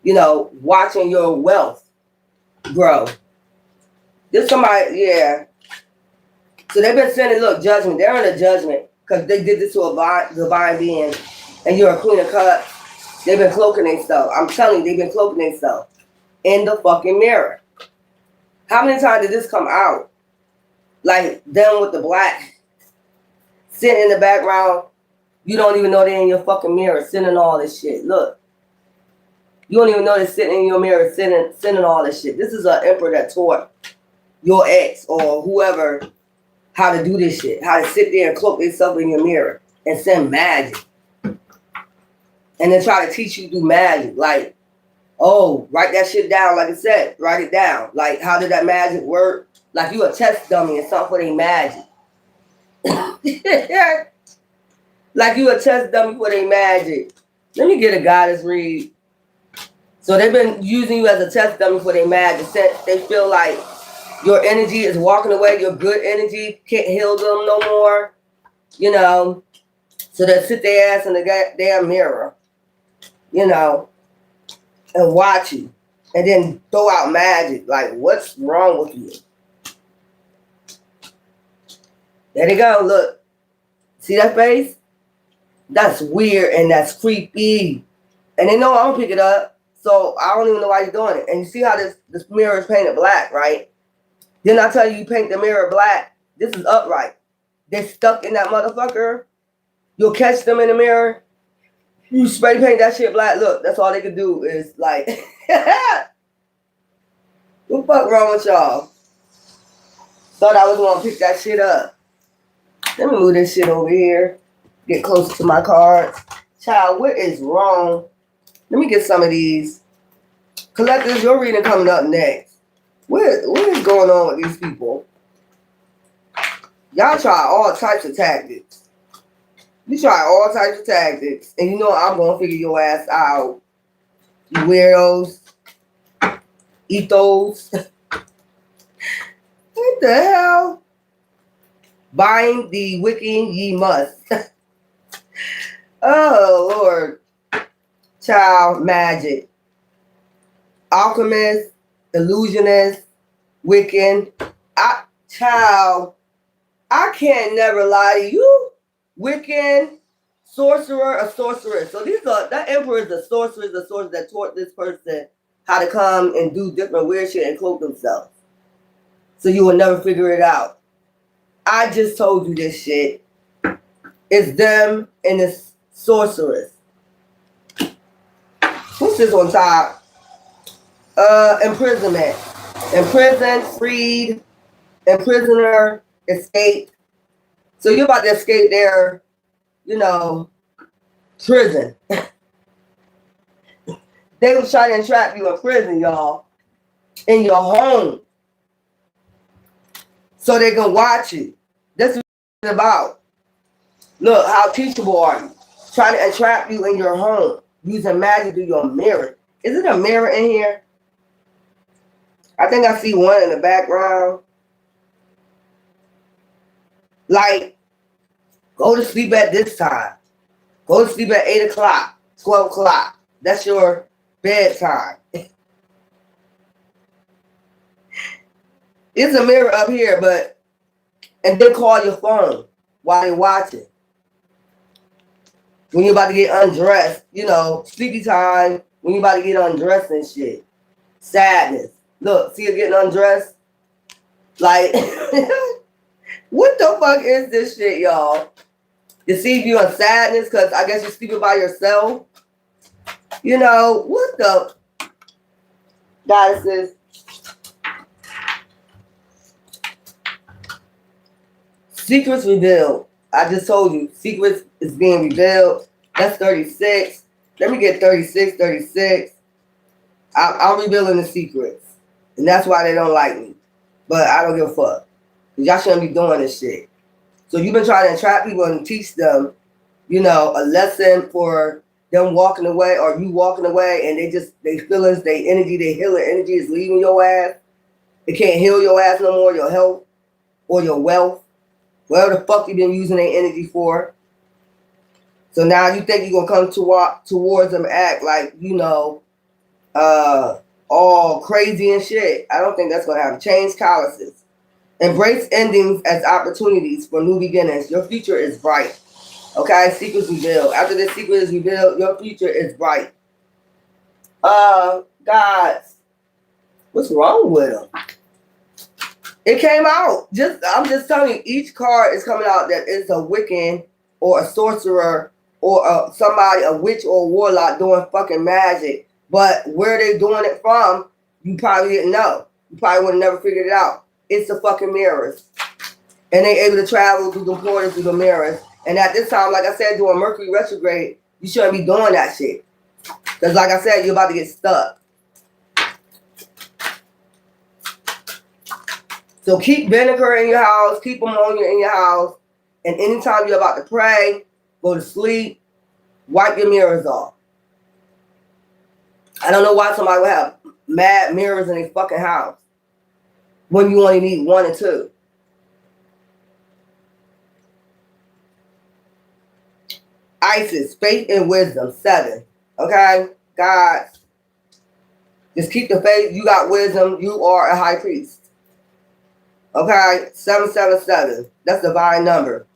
you know, watching your wealth grow. There's somebody, yeah. So they've been sending, look, judgment. They're in a judgment because they did this to a divine being, and you're a Queen of Cups. They've been cloaking themselves. I'm telling you, they've been cloaking themselves in the fucking mirror. How many times did this come out? Like them with the black sitting in the background. You don't even know they're in your fucking mirror sending all this shit. Look. You don't even know they're sitting in your mirror sending all this shit. This is an emperor that taught your ex or whoever how to do this shit, how to sit there and cloak yourself in your mirror and send magic. And then try to teach you through magic. Like, oh, write that shit down. Like I said, write it down. Like, how did that magic work? Like you a test dummy and something for their magic. Like you a test dummy for their magic. Let me get a goddess read. So they've been using you as a test dummy for their magic. They feel like your energy is walking away. Your good energy can't heal them no more. You know. So they sit their ass in the damn mirror. You know. And watch you. And then throw out magic. Like, what's wrong with you? There they go. Look. See that face? That's weird and that's creepy. And they know I don't pick it up. So I don't even know why you're doing it. And you see how this mirror is painted black, right? Didn't I tell you paint the mirror black? This is upright. They're stuck in that motherfucker. You'll catch them in the mirror. You spray paint that shit black. Look, that's all they can do is like, what the fuck wrong with y'all? Thought I was gonna pick that shit up. Let me move this shit over here. Get closer to my cards. Child, what is wrong? Let me get some of these. Collectors, your reading coming up next. What is going on with these people? Y'all try all types of tactics. You try all types of tactics. And you know I'm going to figure your ass out. You weirdos. Ethos. What the hell? Bind the wicked ye must. Oh, Lord. Child, magic. Alchemist, illusionist, Wiccan. Child, I can't never lie to you. Wiccan, sorcerer, a sorceress. So that emperor is a sorceress that taught this person how to come and do different weird shit and cloak themselves. So you will never figure it out. I just told you this shit. It's them and this sorceress. What's this on top? Imprisonment. Imprisoned, freed, imprisoner, escaped. So you're about to escape their, prison. They was trying to entrap you in prison, y'all, in your home, so they can watch you. That's what it's about. Look, how teachable are you? Trying to entrap you in your home, using magic through your mirror. Is it a mirror in here? I think I see one in the background. Like, go to sleep at this time. Go to sleep at 8 o'clock, 12 o'clock. That's your bedtime. It's a mirror up here, and then call your phone while you're watching. When you're about to get undressed, sleepy time, when you're about to get undressed and shit. Sadness. Look, see her getting undressed? Like, what the fuck is this shit, y'all? You see if you're in sadness because I guess you're sleeping by yourself. What the? Goddesses. Secrets revealed. I just told you, secrets is being revealed. That's 36. Let me get 36, 36. I'm revealing the secrets. And that's why they don't like me. But I don't give a fuck. Because y'all shouldn't be doing this shit. So you've been trying to entrap people and teach them, a lesson for them walking away or you walking away, and they feelings, they energy, they healing energy is leaving your ass. It can't heal your ass no more, your health or your wealth. Whatever the fuck you've been using their energy for. So now you think you're going to come towards them, act like, all crazy and shit. I don't think that's going to happen. Change calluses. Embrace endings as opportunities for new beginnings. Your future is bright. Okay? Secrets revealed. After this secret is revealed, your future is bright. Guys, what's wrong with them? It came out. I'm just telling you, each card is coming out that is a Wiccan or a sorcerer or somebody, a witch or a warlock doing fucking magic. But where they doing it from, you probably didn't know. You probably would have never figured it out. It's the fucking mirrors. And they able to travel through the portals, through the mirrors. And at this time, like I said, doing Mercury retrograde, you shouldn't be doing that shit. Because like I said, you're about to get stuck. So keep vinegar in your house, keep ammonia in your house, and anytime you're about to pray, go to sleep, wipe your mirrors off. I don't know why somebody would have mad mirrors in their fucking house when you only need 1 or 2. Isis, faith and wisdom, 7. Okay? God, just keep the faith. You got wisdom. You are a high priest. Okay, 777. That's the divine number.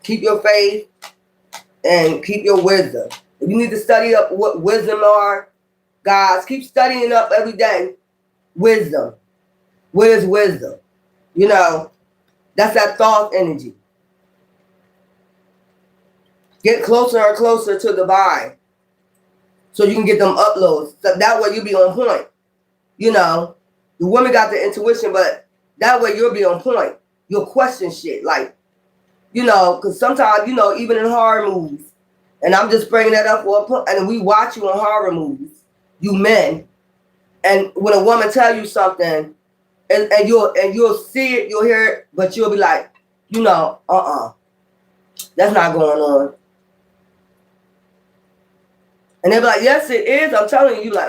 Keep your faith and keep your wisdom. If you need to study up what wisdom are, guys, keep studying up every day. Wisdom. What is wisdom? That's that thought energy. Get closer and closer to the divine so you can get them uploads. So that way you'll be on point. The woman got the intuition, but that way you'll be on point. You'll question shit. Like, because sometimes, even in horror movies, and I'm just bringing that up for a point, and we watch you in horror movies, you men, and when a woman tell you something, and you'll see it, you'll hear it, but you'll be like, that's not going on. And they'll be like, yes, it is. I'm telling you, like,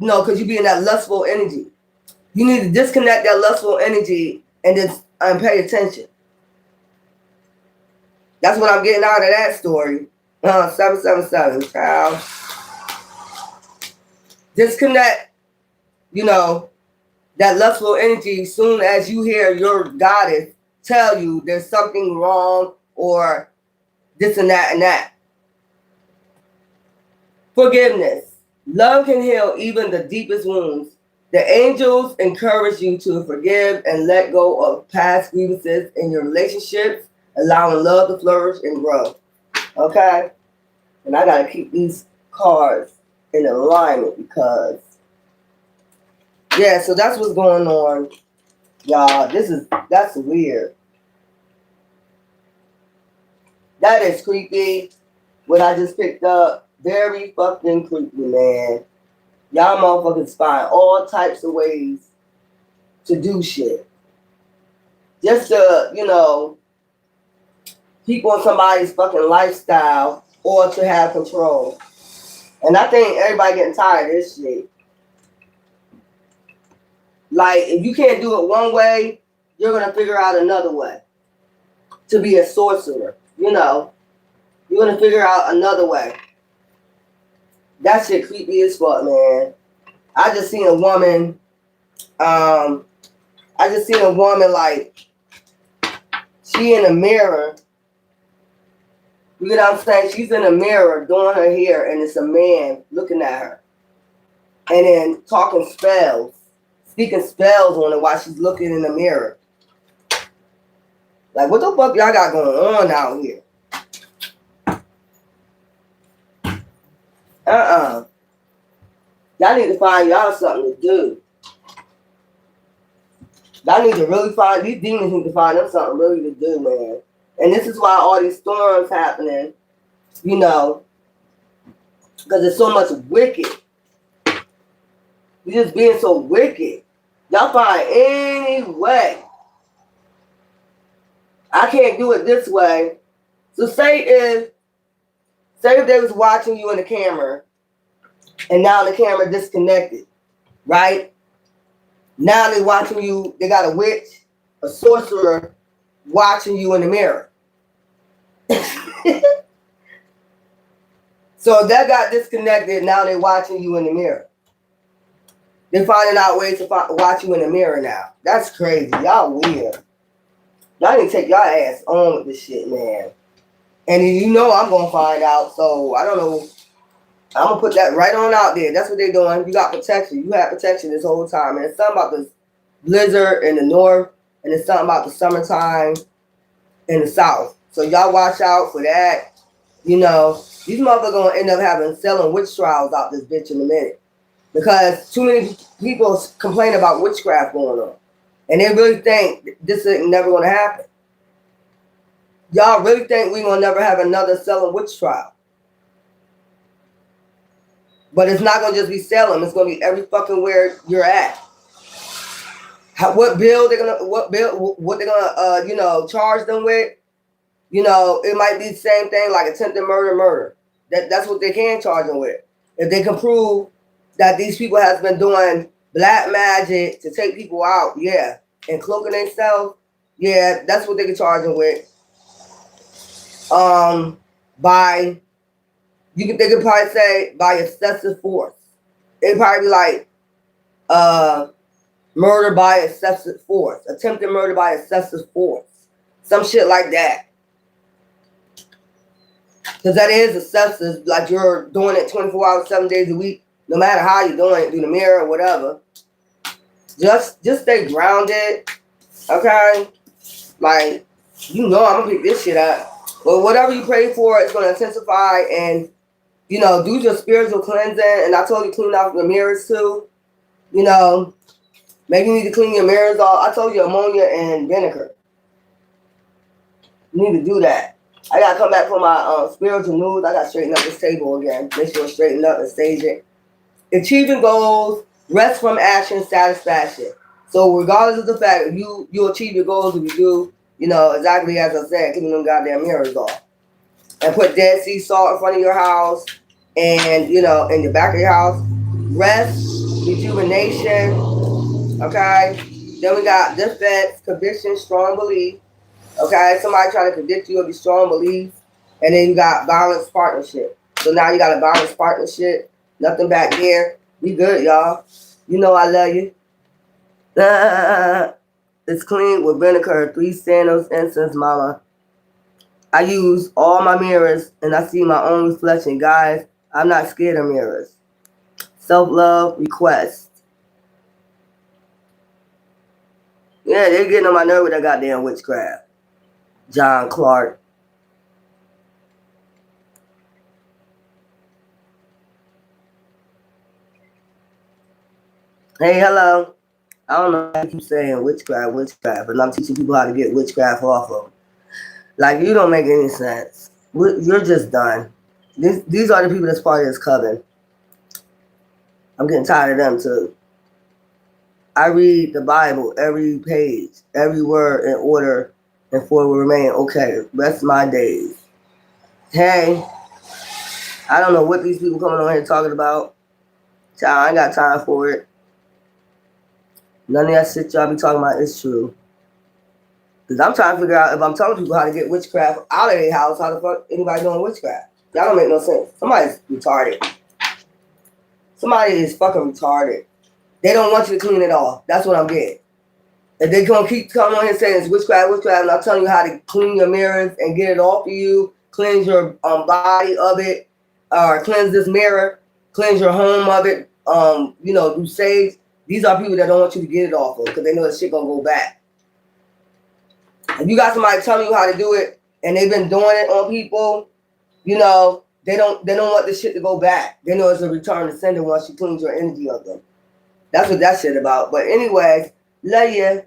No, because you be in that lustful energy. You need to disconnect that lustful energy and then and pay attention. That's what I'm getting out of that story. 777, child. Disconnect, that lustful energy soon as you hear your goddess tell you there's something wrong or this and that and that. Forgiveness. Love can heal even the deepest wounds. The angels encourage you to forgive and let go of past grievances in your relationships, allowing love to flourish and grow. Okay? And I gotta keep these cards in alignment because, yeah, so that's what's going on, y'all. That's weird. That is creepy. What I just picked up, very fucking creepy, man. Y'all motherfuckers find all types of ways to do shit. Just to, keep on somebody's fucking lifestyle or to have control. And I think everybody getting tired of this shit. Like, if you can't do it one way, you're going to figure out another way to be a sorcerer. You're going to figure out another way. That shit creepy as fuck, man. I just seen a woman, like, she in a mirror. You know what I'm saying? She's in a mirror doing her hair, and it's a man looking at her. And then talking spells, speaking spells on her while she's looking in the mirror. Like, what the fuck y'all got going on out here? Y'all need to find y'all something to do. Y'all need to really find, these demons need to find them something really to do, man. And this is why all these storms happening, because there's so much wicked. You're just being so wicked. Y'all find any way. I can't do it this way. So say if they was watching you in the camera and now the camera disconnected, right? Now they're watching you, they got a witch, a sorcerer watching you in the mirror. So that got disconnected, now they're watching you in the mirror. They're finding out ways to watch you in the mirror now. That's crazy. Y'all weird. Y'all need to take y'all ass on with this shit, man. And I'm going to find out, so I don't know. I'm going to put that right on out there. That's what they're doing. You got protection. You had protection this whole time. And it's something about this blizzard in the north, and it's something about the summertime in the south. So y'all watch out for that. These motherfuckers going to end up selling witch trials out this bitch in a minute. Because too many people complain about witchcraft going on. And they really think this is never going to happen. Y'all really think we're going to never have another selling witch trial. But it's not going to just be selling. It's going to be every fucking where you're at. What they're gonna charge them with? It might be the same thing like attempted murder. That's what they can charge them with. If they can prove that these people has been doing black magic to take people out, yeah, and cloaking themselves, yeah, that's what they can charge them with. They could probably say by excessive force. It'd probably be like murder by excessive force, attempted murder by excessive force, some shit like that. Because that is excessive, like you're doing it 24 hours, 7 days a week, no matter how you're doing it, through the mirror or whatever. Just stay grounded, okay? Like, I'm gonna pick this shit up. But whatever you pray for, it's gonna intensify and, do your spiritual cleansing. And I told you clean out the mirrors too. Maybe you need to clean your mirrors off. I told you ammonia and vinegar. You need to do that. I gotta come back for my spiritual news. I gotta straighten up this table again. Make sure it's straightened up and stage it. Achieving goals, rest from action, satisfaction. So regardless of the fact that you achieve your goals, if you do, exactly as I said, clean them goddamn mirrors off. And put Dead Sea salt in front of your house and, in the back of your house. Rest, rejuvenation, okay? Then we got defense, conviction, strong belief. Okay, somebody trying to convict you of your strong beliefs. And then you got balanced partnership. So now you got a balanced partnership. Nothing back there. We good, y'all. You know I love you. It's clean with vinegar, 3 sandals, incense, mama. I use all my mirrors and I see my own reflection. Guys, I'm not scared of mirrors. Self-love request. Yeah, they're getting on my nerve with that goddamn witchcraft. John Clark. Hey, hello. I don't know why you keep saying witchcraft, but I'm teaching people how to get witchcraft off of them. Like, you don't make any sense. You're just done. These are the people that's part of this coven. I'm getting tired of them too. I read the Bible every page, every word in order, and for it will remain okay. Rest my days. Hey, I don't know what these people coming on here talking about. Child, I ain't got time for it. None of that shit y'all be talking about is true. Because I'm trying to figure out if I'm telling people how to get witchcraft out of their house, how the fuck anybody doing witchcraft? Y'all don't make no sense. Somebody's retarded. Somebody is fucking retarded. They don't want you to clean it off. That's what I'm getting. If they gonna keep coming on here saying it's witchcraft, and I'm telling you how to clean your mirrors and get it off of you, cleanse your body of it, or cleanse this mirror, cleanse your home of it, do sage. These are people that don't want you to get it off of because they know that shit gonna go back. If you got somebody telling you how to do it and they've been doing it on people, they don't want this shit to go back. They know it's a return to sender once you cleanse your energy of them. That's what that shit about. But anyway, love you.